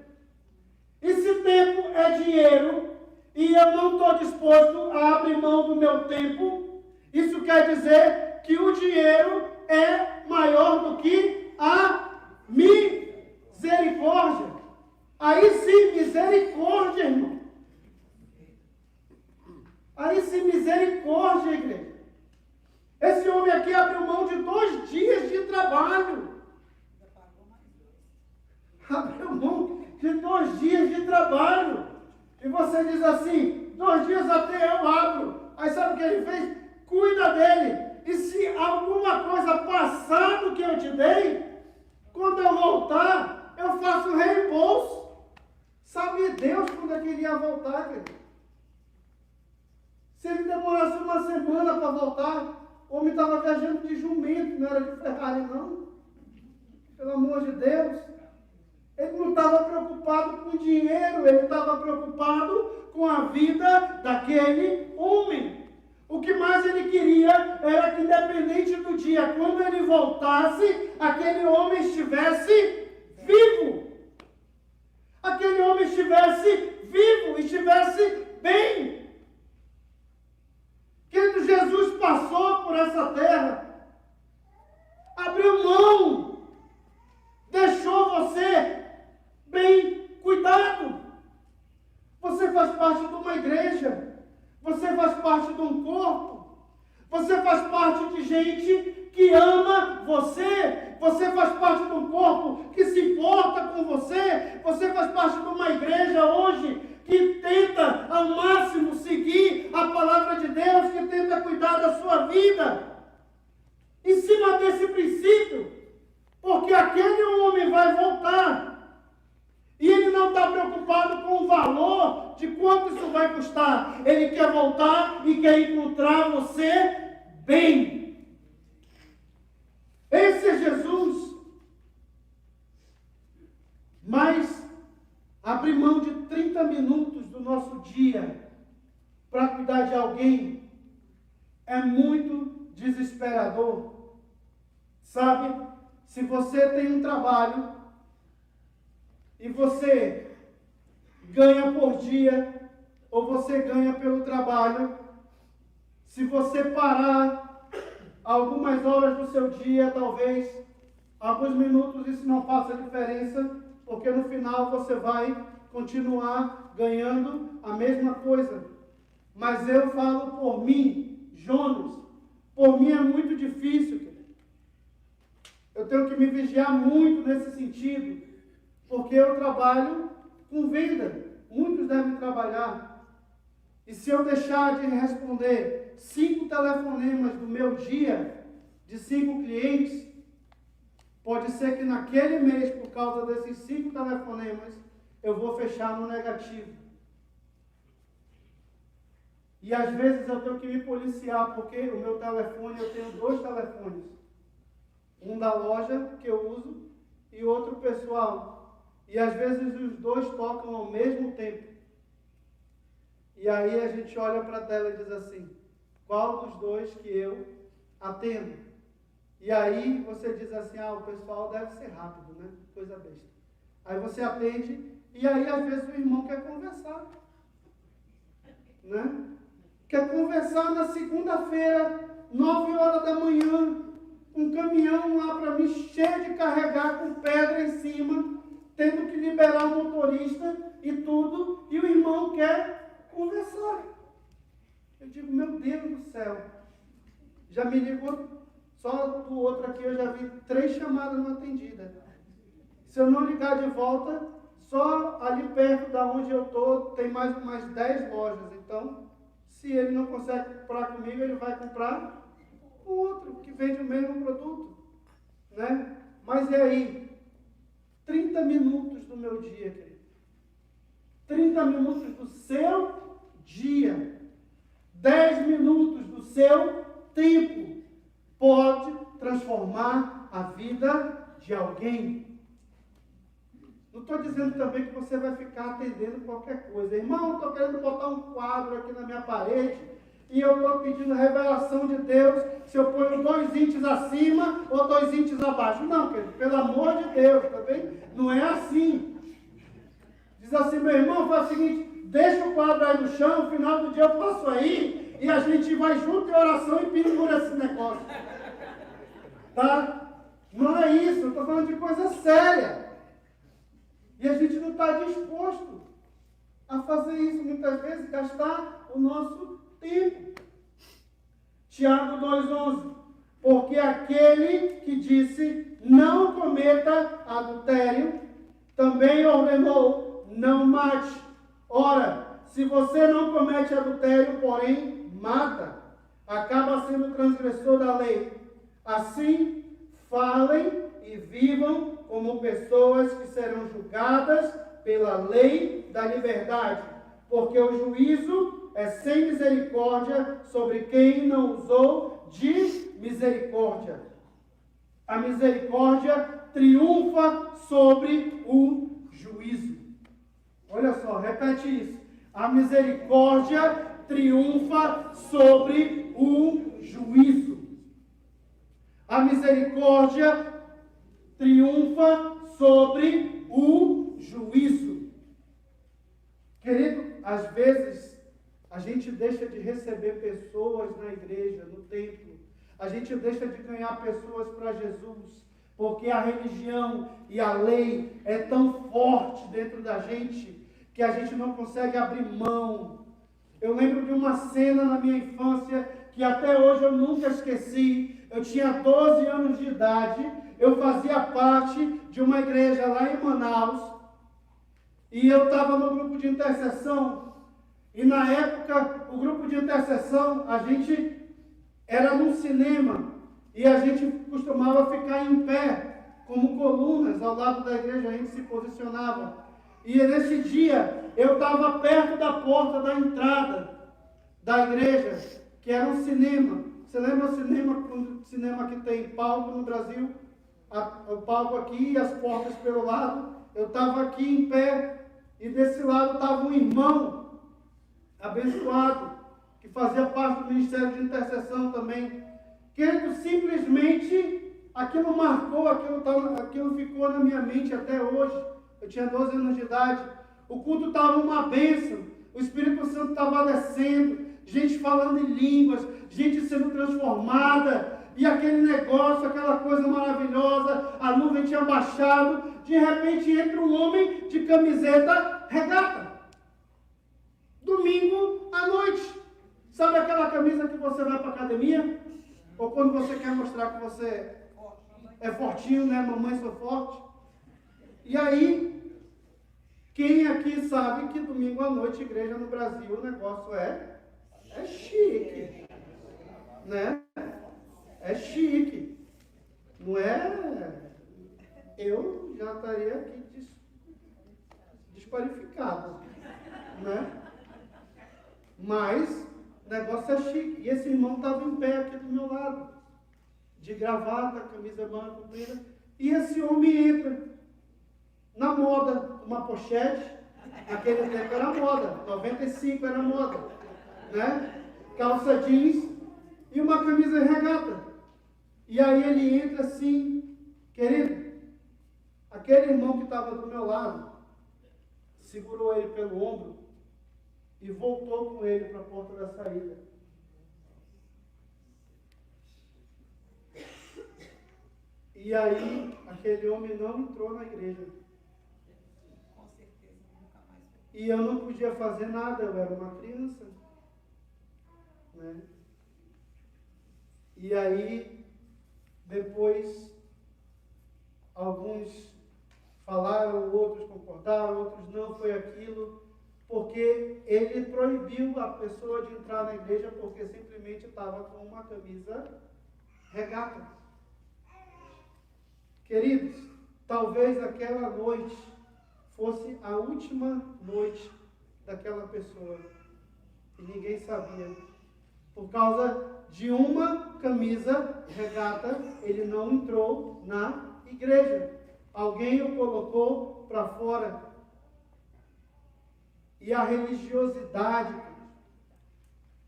E se tempo é dinheiro, e eu não estou disposto a abrir mão do meu tempo, isso quer dizer que o dinheiro é maior do que a misericórdia. Aí sim, misericórdia, irmão. Aí sim, misericórdia, igreja. Esse homem aqui abriu mão de 2 dias de trabalho. Abriu mão de 2 dias de trabalho. E você diz assim, 2 dias até eu abro. Aí sabe o que ele fez? Cuida dele. E se alguma coisa passar do que eu te dei, quando eu voltar, eu faço reembolso. Sabe Deus quando é que ele ia voltar, querido? Se ele demorasse uma semana para voltar, o homem estava viajando de jumento, não era de Ferrari, não. Pelo amor de Deus. Ele não estava preocupado com dinheiro, ele estava preocupado com a vida daquele homem. O que mais ele queria era que, independente do dia, quando ele voltasse, aquele homem estivesse vivo. Aquele homem estivesse vivo, estivesse bem. Quando Jesus passou por essa terra, abriu mão, deixou você bem cuidado. Você faz parte de uma igreja, você faz parte de um corpo, você faz parte de gente que ama você, você faz parte de um corpo que se importa com você, você faz parte de uma igreja hoje que tenta ao máximo seguir a palavra de Deus, que tenta cuidar da sua vida, em cima desse princípio, porque aquele homem vai voltar, e ele não está preocupado com o valor de quanto isso vai custar, ele quer voltar e quer encontrar você bem. Esse é Jesus. Mas abrir mão de 30 minutos do nosso dia para cuidar de alguém é muito desesperador. Sabe, se você tem um trabalho e você ganha por dia ou você ganha pelo trabalho, se você parar algumas horas do seu dia, talvez alguns minutos, isso não faça diferença, porque no final você vai continuar ganhando a mesma coisa. Mas eu falo por mim, Jonas, por mim é muito difícil, querido. Eu tenho que me vigiar muito nesse sentido, porque eu trabalho com venda, muitos devem trabalhar. E se eu deixar de responder 5 telefonemas do meu dia, de 5 clientes, pode ser que naquele mês, por causa desses 5 telefonemas, eu vou fechar no negativo. E às vezes eu tenho que me policiar, porque o meu telefone, eu tenho 2 telefones. Um da loja, que eu uso, e outro pessoal. E às vezes os 2 tocam ao mesmo tempo. E aí a gente olha para a tela e diz assim, qual dos 2 que eu atendo? E aí você diz assim, o pessoal deve ser rápido, né? Coisa besta. Aí você atende, e aí às vezes o irmão quer conversar. Né? Quer conversar na segunda-feira, 9 horas da manhã, um caminhão lá para mim, cheio de carregar com pedra em cima, tendo que liberar o motorista e tudo, e o irmão quer conversar. Eu digo, meu Deus do céu, já me ligou, só do outro aqui eu já vi 3 chamadas não atendidas. Se eu não ligar de volta, só ali perto da onde eu estou, tem mais umas 10 lojas. Então, se ele não consegue comprar comigo, ele vai comprar com outro, que vende o mesmo produto. Né? Mas e aí? 30 minutos do meu dia, querido. 30 minutos do seu dia, 10 minutos do seu tempo, pode transformar a vida de alguém. Não estou dizendo também que você vai ficar atendendo qualquer coisa. Irmão, estou querendo botar um quadro aqui na minha parede e eu estou pedindo revelação de Deus se eu ponho 2 inches acima ou 2 inches abaixo. Não, querido, pelo amor de Deus, tá bem? Não é assim. Diz assim, meu irmão, faz o seguinte, deixa o quadro aí no chão, no final do dia eu passo aí e a gente vai junto em oração e pendura esse negócio. Tá? Não é isso, eu estou falando de coisa séria. E a gente não está disposto a fazer isso, muitas vezes, gastar o nosso tempo. Tiago 2,11. Porque aquele que disse, não cometa adultério, também ordenou, não mate. Ora, se você não comete adultério, porém, mata, acaba sendo transgressor da lei. Assim, falem e vivam como pessoas que serão julgadas pela lei da liberdade, porque o juízo é sem misericórdia sobre quem não usou de misericórdia. A misericórdia triunfa sobre o juízo. Olha só, repete isso. A misericórdia triunfa sobre o juízo. A misericórdia triunfa sobre o juízo. Querido, às vezes a gente deixa de receber pessoas na igreja, no templo. A gente deixa de ganhar pessoas para Jesus, porque a religião e a lei é tão forte dentro da gente que a gente não consegue abrir mão. Eu lembro de uma cena na minha infância que até hoje eu nunca esqueci. Eu tinha 12 anos de idade, eu fazia parte de uma igreja lá em Manaus, e eu estava no grupo de intercessão, e na época, o grupo de intercessão, a gente era num cinema, e a gente costumava ficar em pé, como colunas ao lado da igreja, a gente se posicionava. E nesse dia, eu estava perto da porta da entrada da igreja, que era um cinema. Você lembra o cinema que tem palco no Brasil? O palco aqui e as portas pelo lado. Eu estava aqui em pé e desse lado estava um irmão abençoado, que fazia parte do ministério de intercessão também. Querido, simplesmente aquilo marcou, aquilo ficou na minha mente até hoje. Eu tinha 12 anos de idade. O culto estava uma bênção. O Espírito Santo estava descendo. Gente falando em línguas, gente sendo transformada, e aquele negócio, aquela coisa maravilhosa, a nuvem tinha baixado, de repente entra um homem de camiseta regata. Domingo à noite. Sabe aquela camisa que você vai para a academia? Ou quando você quer mostrar que você é fortinho, né? Mamãe, sou forte. E aí, quem aqui sabe que domingo à noite, igreja no Brasil, o negócio é chique, né? É chique, não é? Eu já estaria aqui desqualificado, né? Mas o negócio é chique. E esse irmão estava em pé aqui do meu lado, de gravata, camisa manga comprida, e esse homem entra na moda, uma pochete. Naquele tempo era moda, 95 era moda, né? Calça jeans e uma camisa regata. E aí ele entra assim, querido, aquele irmão que estava do meu lado, segurou ele pelo ombro e voltou com ele para a porta da saída. E aí, aquele homem não entrou na igreja. Com certeza, nunca mais. E eu não podia fazer nada, eu era uma criança. Né? E aí, depois, alguns falaram, outros concordaram, outros não, foi aquilo, porque ele proibiu a pessoa de entrar na igreja porque simplesmente estava com uma camisa regata. Queridos, talvez aquela noite fosse a última noite daquela pessoa. E ninguém sabia. Por causa de uma camisa regata, ele não entrou na igreja. Alguém o colocou para fora. E a religiosidade,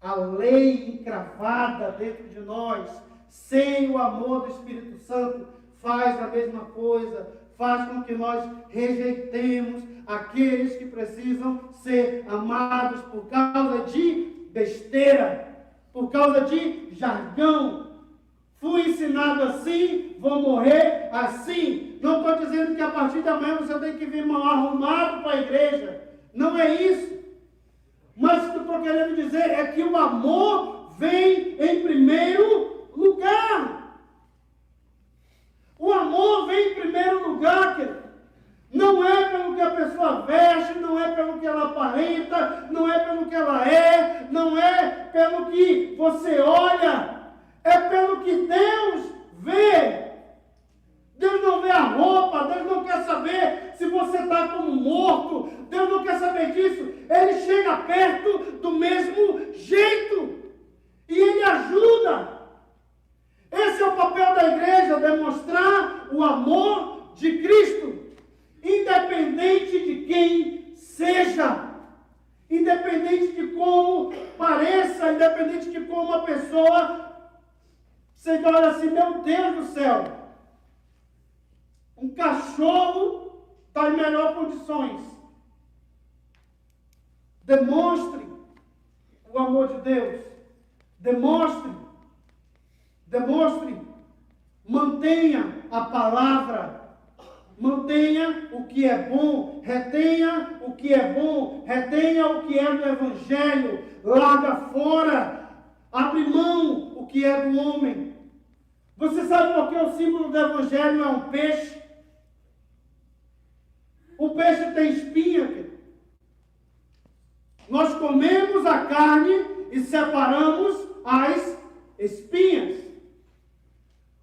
a lei encravada dentro de nós, sem o amor do Espírito Santo, faz a mesma coisa, faz com que nós rejeitemos aqueles que precisam ser amados por causa de besteira, por causa de jargão. Fui ensinado assim, vou morrer assim. Não estou dizendo que a partir de amanhã você tem que vir mal arrumado para a igreja. Não é isso. Mas o que eu estou querendo dizer é que o amor vem em primeiro lugar. O amor vem em primeiro lugar, querido. Não é pelo que a pessoa veste, não é pelo que ela aparenta, não é pelo que ela é, não é pelo que você olha, é pelo que Deus vê. Deus não vê a roupa, Deus não quer saber se você está como morto, Deus não quer saber disso. Ele chega perto do mesmo jeito e Ele ajuda. Esse é o papel da igreja, demonstrar o amor de Cristo, independente de quem seja, independente de como pareça, independente de como a pessoa, você olha assim, meu Deus do céu, um cachorro está em melhores condições. Demonstre o amor de Deus. Demonstre. Mantenha a palavra. Mantenha o que é bom. Retenha o que é bom. Retenha o que é do Evangelho. Larga fora. Abre mão o que é do homem. Você sabe por que o símbolo do Evangelho é um peixe? O peixe tem espinha, querido. Nós comemos a carne e separamos as espinhas.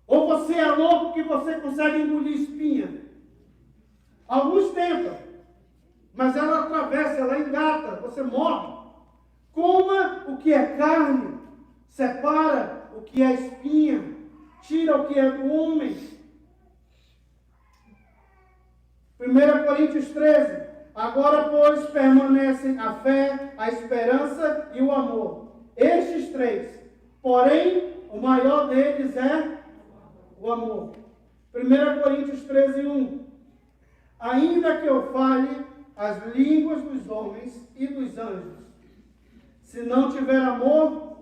Ou você é louco que você consegue engolir espinha? Alguns tentam, mas ela atravessa, ela engata, você morre. Coma o que é carne, separa o que é espinha, tira o que é do homem. 1 Coríntios 13. Agora, pois, permanecem a fé, a esperança e o amor. Estes três. Porém, o maior deles é o amor. 1 Coríntios 13, 1. Ainda que eu fale as línguas dos homens e dos anjos, se não tiver amor,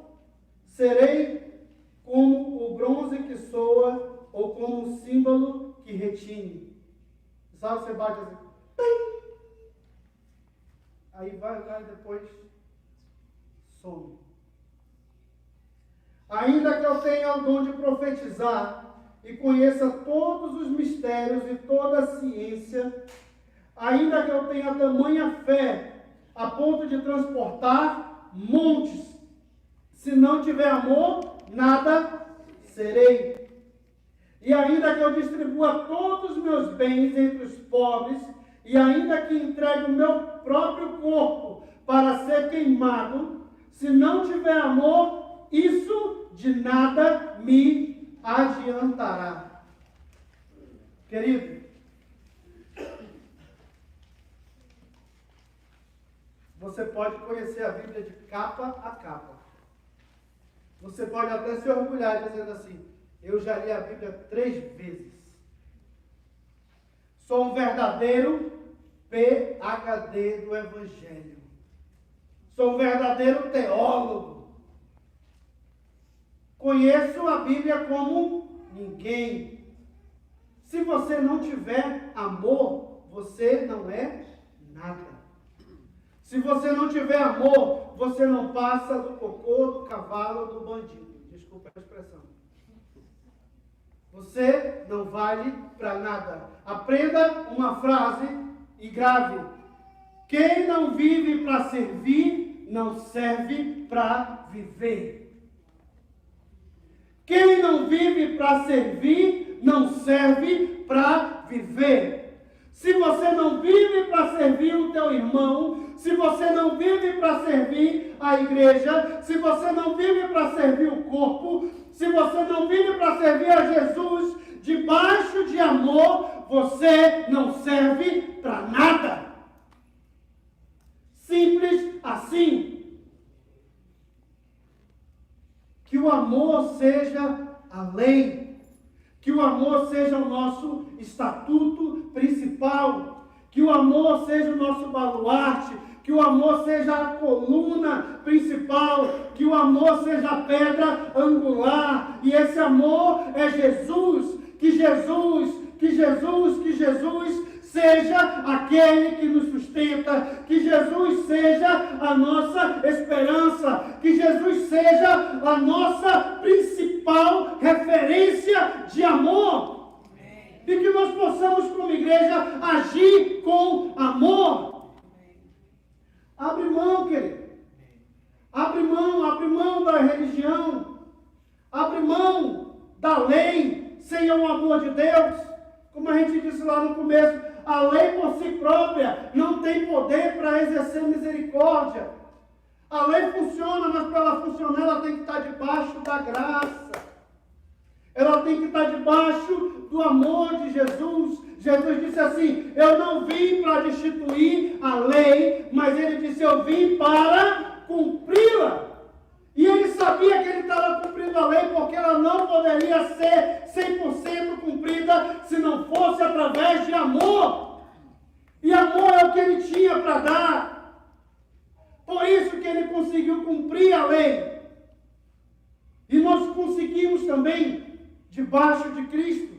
serei como o bronze que soa ou como um símbolo que retine. Sabe, você bate assim, aí vai lá e depois some. Ainda que eu tenha o dom de profetizar e conheça todos os mistérios e toda a ciência, ainda que eu tenha tamanha fé a ponto de transportar montes, se não tiver amor, nada serei. E ainda que eu distribua todos os meus bens entre os pobres, e ainda que entregue o meu próprio corpo para ser queimado, se não tiver amor, isso de nada me adiantará. Querido, você pode conhecer a Bíblia de capa a capa. Você pode até se orgulhar dizendo assim, eu já li a Bíblia 3 vezes. Sou um verdadeiro PhD do Evangelho. Sou um verdadeiro teólogo. Conheço a Bíblia como ninguém. Se você não tiver amor, você não é nada. Se você não tiver amor, você não passa do cocô, do cavalo, do bandido. Desculpa a expressão. Você não vale para nada. Aprenda uma frase e grave. Quem não vive para servir, não serve para viver. Quem não vive para servir, não serve para viver. Se você não vive para servir o teu irmão, se você não vive para servir a igreja, se você não vive para servir o corpo, se você não vive para servir a Jesus, debaixo de amor, você não serve para nada. Simples assim. Que o amor seja a lei. Que o amor seja o nosso estatuto principal. Que o amor seja o nosso baluarte. Que o amor seja a coluna principal. Que o amor seja a pedra angular. E esse amor é Jesus. Que Jesus seja aquele que nos sustenta, que Jesus seja a nossa esperança, que Jesus seja a nossa principal referência de amor. Amém. E que nós possamos, como igreja, agir com amor. Amém. Abre mão, querido. Abre mão da religião. Abre mão da lei, sem o amor de Deus. Como a gente disse lá no começo, a lei por si própria não tem poder para exercer misericórdia. A lei funciona, mas para ela funcionar, ela tem que estar debaixo da graça. Ela tem que estar debaixo do amor de Jesus. Jesus disse assim, eu não vim para destituir a lei, mas ele disse, eu vim para cumpri-la. E ele sabia que ele estava cumprindo a lei, porque ela não poderia ser 100% cumprida se não fosse através de amor. E amor é o que ele tinha para dar. Por isso que ele conseguiu cumprir a lei. E nós conseguimos também debaixo de Cristo.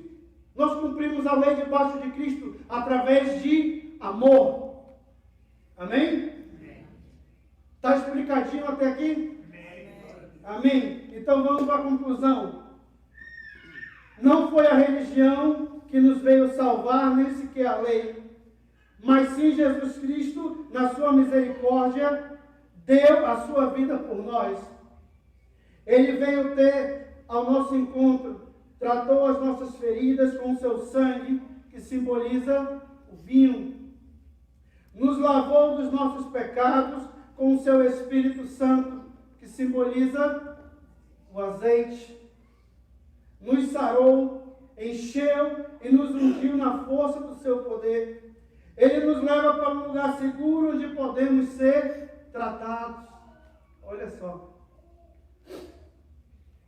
Nós cumprimos a lei debaixo de Cristo através de amor. Amém? Está explicadinho até aqui? Amém? Então vamos para a conclusão. Não foi a religião que nos veio salvar, nem sequer a lei, mas sim Jesus Cristo, na sua misericórdia, deu a sua vida por nós. Ele veio ter ao nosso encontro, tratou as nossas feridas com o seu sangue, que simboliza o vinho. Nos lavou dos nossos pecados com o seu Espírito Santo, que simboliza o azeite. Nos sarou, encheu e nos ungiu na força do seu poder. Ele nos leva para um lugar seguro onde podemos ser tratados. Olha só.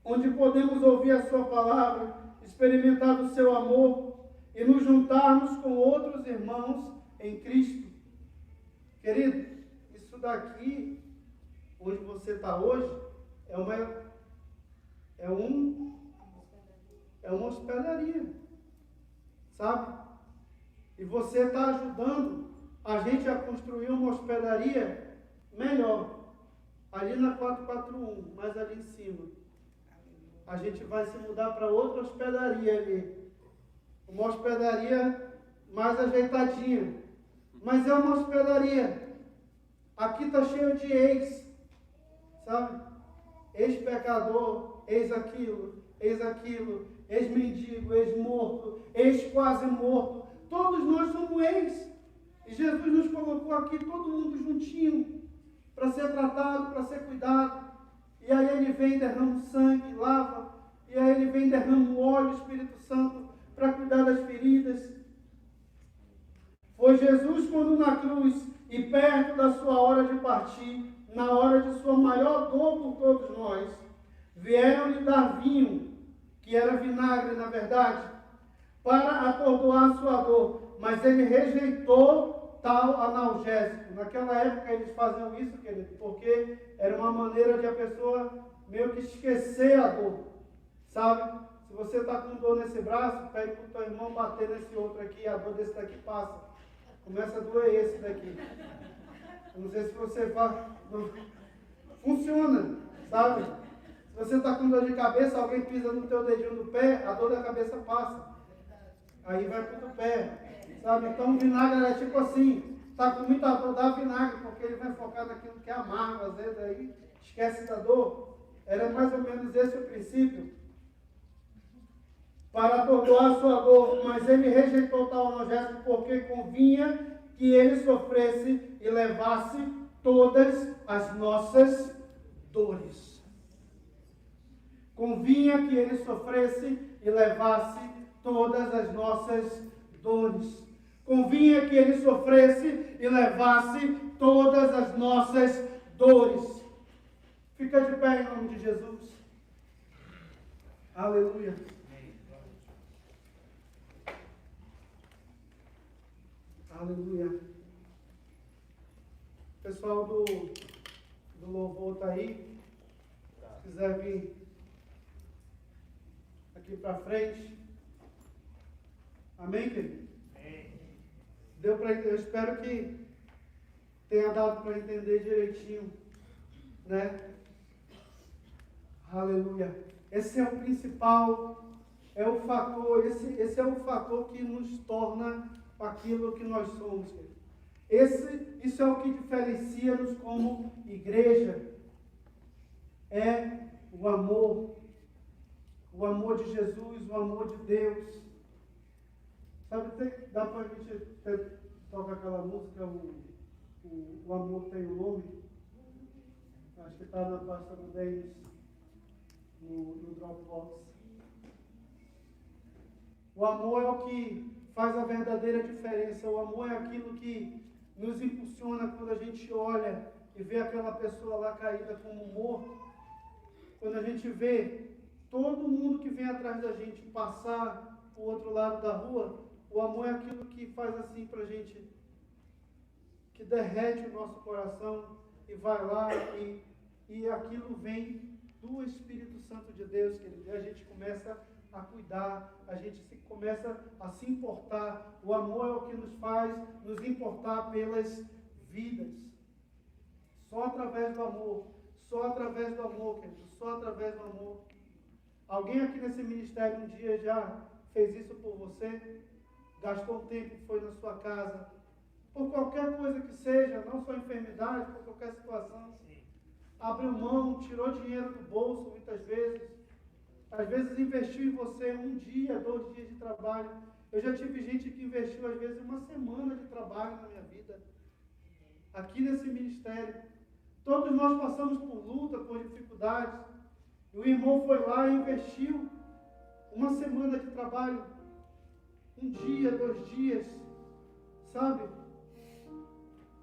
Onde podemos ouvir a sua palavra, experimentar o seu amor e nos juntarmos com outros irmãos em Cristo. Querido, isso daqui, onde você está hoje, é uma hospedaria, sabe? E você está ajudando a gente a construir uma hospedaria melhor, ali na 441, mais ali em cima. A gente vai se mudar para outra hospedaria ali, uma hospedaria mais ajeitadinha, mas é uma hospedaria. Aqui está cheio de ex, sabe? Ex-pecador, ex-aquilo, ex-mendigo, ex-morto, ex-quase morto. Todos nós somos ex. E Jesus nos colocou aqui, todo mundo juntinho, para ser tratado, para ser cuidado. E aí ele vem, derrama o sangue, lava. E aí ele vem, derrama o óleo, o Espírito Santo, para cuidar das feridas. Foi Jesus quando na cruz, e perto da sua hora de partir, na hora de sua maior dor por todos nós, vieram lhe dar vinho, que era vinagre na verdade, para atordoar a sua dor, mas ele rejeitou tal analgésico. Naquela época eles faziam isso, querido, porque era uma maneira de a pessoa meio que esquecer a dor, sabe? Se você está com dor nesse braço, pede para o teu irmão bater nesse outro aqui, a dor desse daqui passa. Começa a doer esse daqui. Eu não sei se você faz. Funciona, sabe? Se você está com dor de cabeça, alguém pisa no teu dedinho do pé, a dor da cabeça passa. Aí vai para o pé, sabe? Então o vinagre é tipo assim, está com muita dor, dá vinagre, porque ele vai focar naquilo que é amargo, às vezes aí esquece da dor. Era mais ou menos esse o princípio. para atordoar sua dor, mas ele rejeitou tal analgésico porque convinha que ele sofresse e levasse todas as nossas dores. Convinha que ele sofresse e levasse todas as nossas dores. Convinha que ele sofresse e levasse todas as nossas dores. Fica de pé em nome de Jesus. Aleluia. Aleluia. O pessoal do louvor está aí. Se quiser vir aqui para frente. Amém, querido? Deu para, eu espero que tenha dado para entender direitinho, né? Aleluia. Esse é o principal, é o fator, esse é o fator que nos torna aquilo que nós somos, querido. Isso é o que diferencia-nos como igreja. É o amor de Jesus, o amor de Deus. Sabe, dá para a gente tocar aquela música, o amor tem um nome? Acho que está na pasta do Denis, no Dropbox. O amor é o que faz a verdadeira diferença. O amor é aquilo que nos impulsiona quando a gente olha e vê aquela pessoa lá caída como morto. Quando a gente vê todo mundo que vem atrás da gente passar para o outro lado da rua, o amor é aquilo que faz assim para a gente, que derrete o nosso coração e vai lá e aquilo vem do Espírito Santo de Deus, querido. E a gente começa a cuidar, a gente começa a se importar. O amor é o que nos faz nos importar pelas vidas. Só através do amor, querido, só através do amor. Alguém aqui nesse ministério um dia já fez isso por você? Gastou um tempo, foi na sua casa, por qualquer coisa que seja, não só enfermidade, por qualquer situação. Abriu mão, tirou dinheiro do bolso muitas vezes. Às vezes investiu em você 1 dia, 2 dias de trabalho. Eu já tive gente que investiu às vezes 1 semana de trabalho na minha vida. Aqui nesse ministério. Todos nós passamos por luta, por dificuldades. E o irmão foi lá e investiu 1 semana de trabalho. 1 dia, 2 dias. Sabe?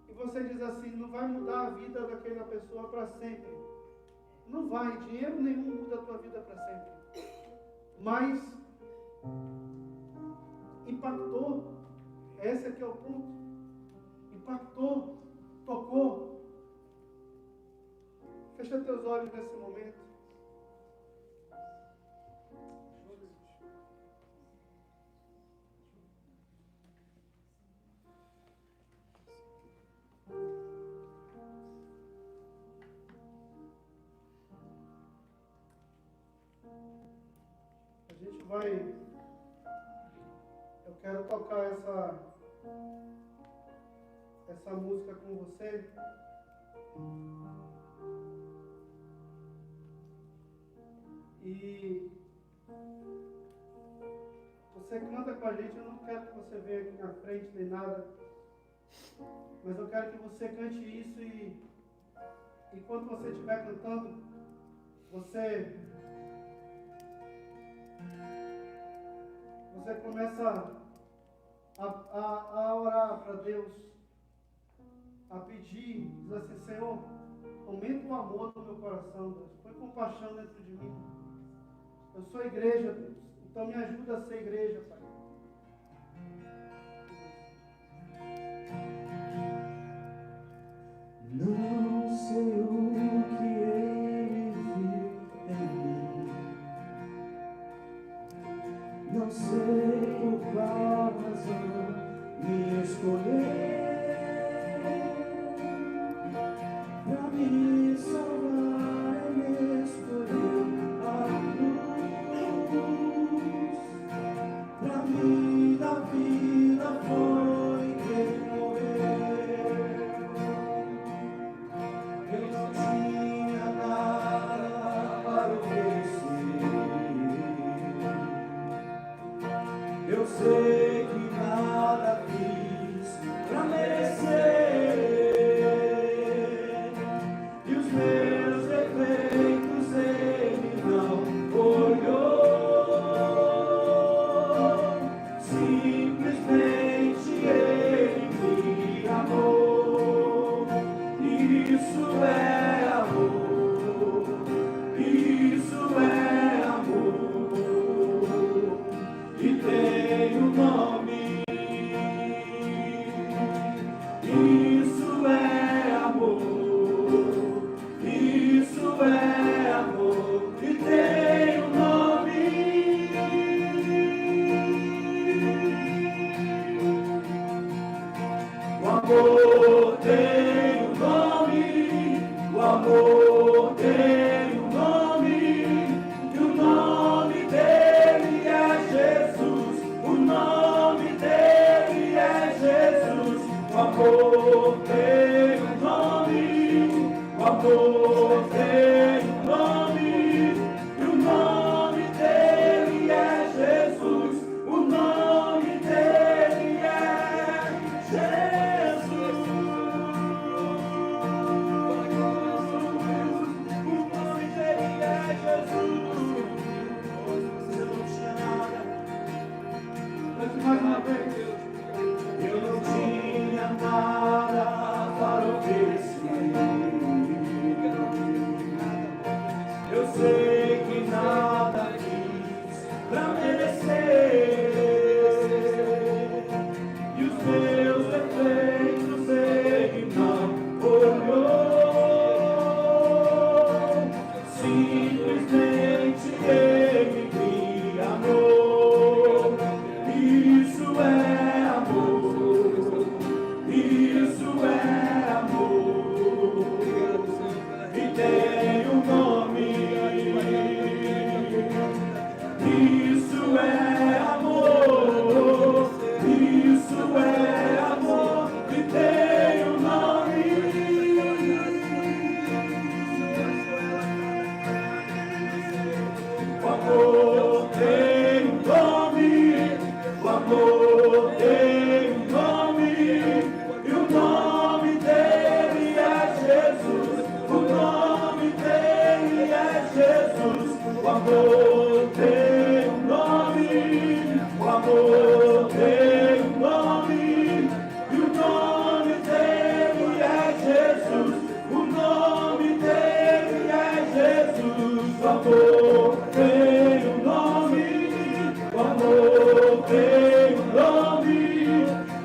E você diz assim, não vai mudar a vida daquela pessoa para sempre. Não vai, dinheiro nenhum muda a tua vida para sempre. Mas impactou. Esse aqui é o ponto. Impactou, tocou. Fecha teus olhos nesse momento. Eu quero tocar essa música com você. E você canta com a gente, eu não quero que você venha aqui na frente nem nada, mas eu quero que você cante isso e quando você estiver cantando, você começa a orar para Deus, a pedir, diz assim, Senhor, aumenta o amor no meu coração, Deus, põe compaixão dentro de mim. Eu sou igreja, Deus, então me ajuda a ser igreja, Pai. Não sei o que ele viu em mim, não sei por qual razão me escolheu pra me salvar, ele escolheu a cruz, pra mim da vida foi quem morreu. Isso é amor, isso é amor, e tem um nome. Isso é amor, isso é amor, e tem um nome. O amor tem um nome, o amor tem um nome, e o nome dele é Jesus, o nome dele é Jesus. O amor tem um nome, o amor tem um nome, e o nome dele é Jesus, o nome dele é Jesus. O nome dele é Jesus. Você não tinha nada. Cante mais uma vez. Eu não tinha nada para oferecer. Eu sei que nada quis pra merecer. E os meus defeitos ele não olhou. Simplesmente ele me amou. Isso é amor, isso é amor, e tem um nome. Isso é amor, isso é amor, e tem um nome. O amor tem um nome, o amor tem um nome, e o nome dele é Jesus, o nome dele é Jesus. O amor tem um nome, o amor tem um nome, e o nome dele é Jesus, o nome dele é Jesus. O amor tem um nome, o amor tem um nome,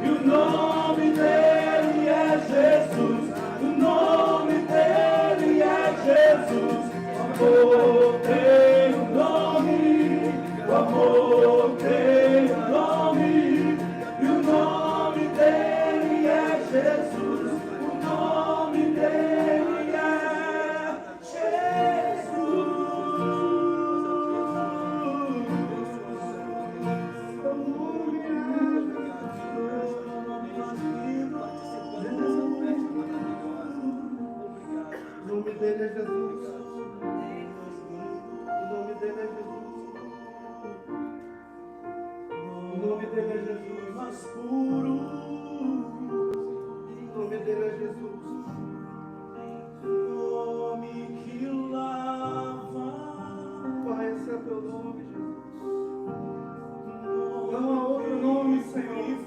e o nome dele é Jesus, o nome dele é Jesus. O amor tem um nome, o amor tem um nome, e o nome dele é Jesus, o nome dele é Jesus. O nome dele é Jesus. O nome dele é Jesus. O nome dele é Jesus. Mais puro, O nome dele é Jesus. nome que lava. Pai, esse é teu nome, Jesus. Não há outro nome, Senhor,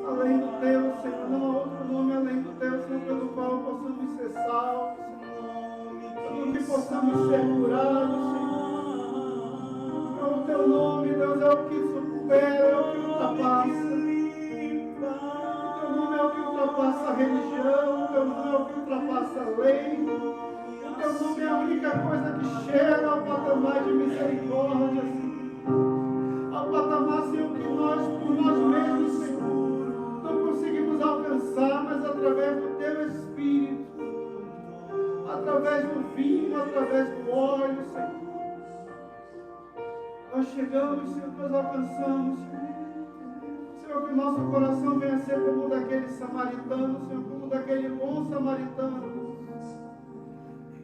além do teu, Senhor. Não há outro nome além do teu, Senhor, pelo qual possamos ser salvos, Senhor. Pelo que possamos ser curados, Senhor. O teu nome, Deus, é o que supera, é o que ultrapassa. O teu nome é o que ultrapassa a religião, o teu nome é o que ultrapassa a lei. O teu nome é a única coisa que chega ao patamar de misericórdia, Senhor. Ao patamar, Senhor, que nós, por nós mesmos, Senhor, não conseguimos alcançar, mas através do teu Espírito, através do vinho, através do óleo, Senhor. Nós chegamos, Senhor, nós alcançamos, Senhor. Senhor, que o nosso coração venha ser como o daquele samaritano, Senhor, como o daquele bom samaritano.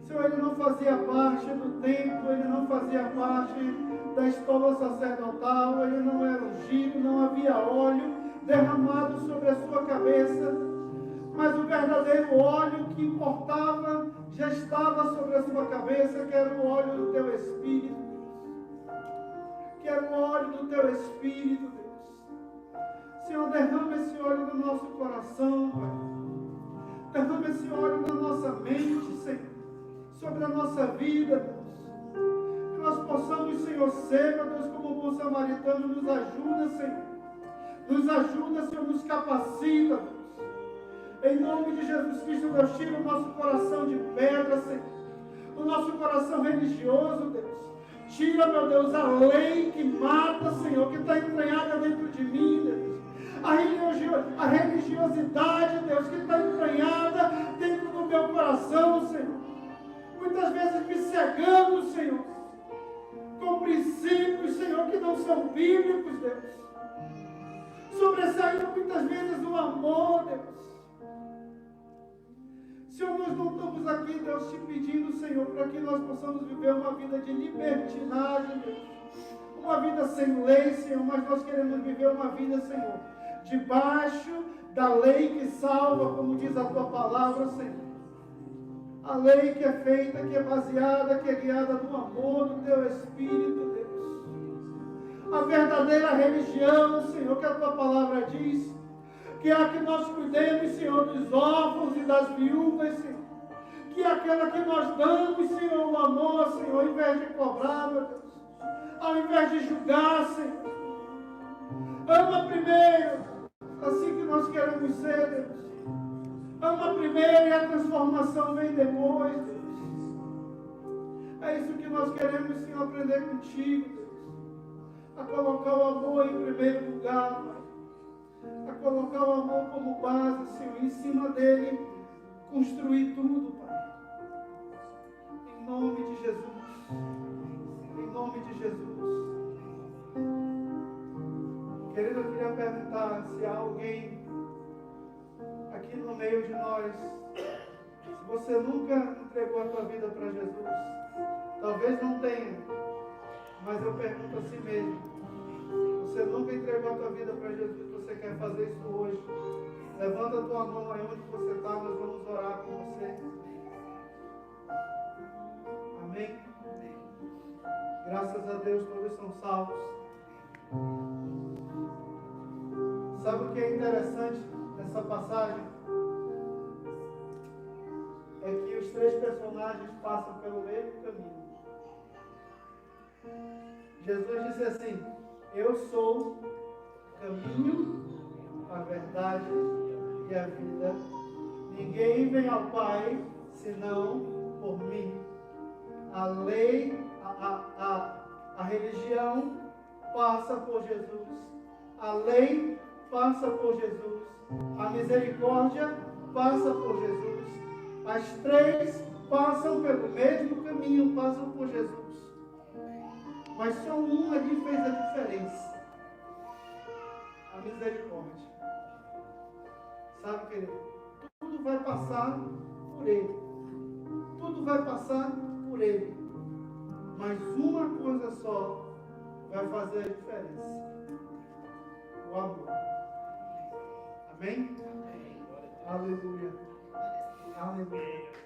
Senhor, ele não fazia parte do templo, ele não fazia parte da estola sacerdotal, ele não era ungido, não havia óleo derramado sobre a sua cabeça, mas o verdadeiro óleo que importava já estava sobre a sua cabeça, que era o óleo do teu Espírito, que era o óleo do teu Espírito, Deus. Senhor, derrama esse óleo no nosso coração, Pai. Derrama esse óleo na nossa mente, Senhor, sobre a nossa vida, Deus. Que nós possamos, Senhor, ser, meu Deus, como o bom samaritano, nos ajuda, Senhor. Nos ajuda, Senhor, nos capacita, Deus. Em nome de Jesus Cristo, Deus, tira o nosso coração de pedra, Senhor. O nosso coração religioso, Deus. Tira, meu Deus, a lei que mata, Senhor, que está entranhada dentro de mim, Deus. A religiosidade, Deus, que está entranhada dentro do meu coração, Senhor. Muitas vezes me cegando, Senhor, com princípios, Senhor, que não são bíblicos, Deus. Sobressaindo muitas vezes o amor, Deus. Senhor, nós não estamos aqui, Deus, te pedindo, Senhor, para que nós possamos viver uma vida de libertinagem, Deus. Uma vida sem lei, Senhor, mas nós queremos viver uma vida, Senhor, debaixo da lei que salva, como diz a tua palavra, Senhor. A lei que é feita, que é baseada, que é guiada no amor do teu Espírito, Deus. A verdadeira religião, Senhor, que a tua palavra diz, que é a que nós cuidemos, Senhor, dos órfãos e das viúvas, Senhor. Que é aquela que nós damos, Senhor, o amor, Senhor, ao invés de cobrar, meu Deus. Ao invés de julgar, Senhor. Ama primeiro, assim que nós queremos ser, Deus. Ama primeiro e a transformação vem depois, Deus. É isso que nós queremos, Senhor, aprender contigo, Deus. A colocar o amor em primeiro lugar, Pai. A colocar o amor como base, Senhor, em cima dele, construir tudo, Pai. Em nome de Jesus. Em nome de Jesus. Querido, eu queria perguntar se há alguém aqui no meio de nós, se você nunca entregou a tua vida para Jesus, talvez não tenha, mas eu pergunto a si mesmo, você nunca entregou a tua vida para Jesus, você quer fazer isso hoje? Levanta a tua mão aí onde você está, nós vamos orar com você. Amém? Graças a Deus, todos são salvos. Sabe o que é interessante nessa passagem? É que os três personagens passam pelo mesmo caminho. Jesus disse assim: eu sou o caminho, a verdade e a vida. Ninguém vem ao Pai senão por mim. A lei, a religião passa por Jesus. A lei passa por Jesus. A misericórdia passa por Jesus. As três passam pelo mesmo caminho, passam por Jesus. Mas só um ali fez a diferença. A misericórdia. Sabe, querido? Tudo vai passar por Ele. Tudo vai passar por Ele. Mas uma coisa só vai fazer a diferença. O amor. Amém? Amém. Aleluia. Aleluia.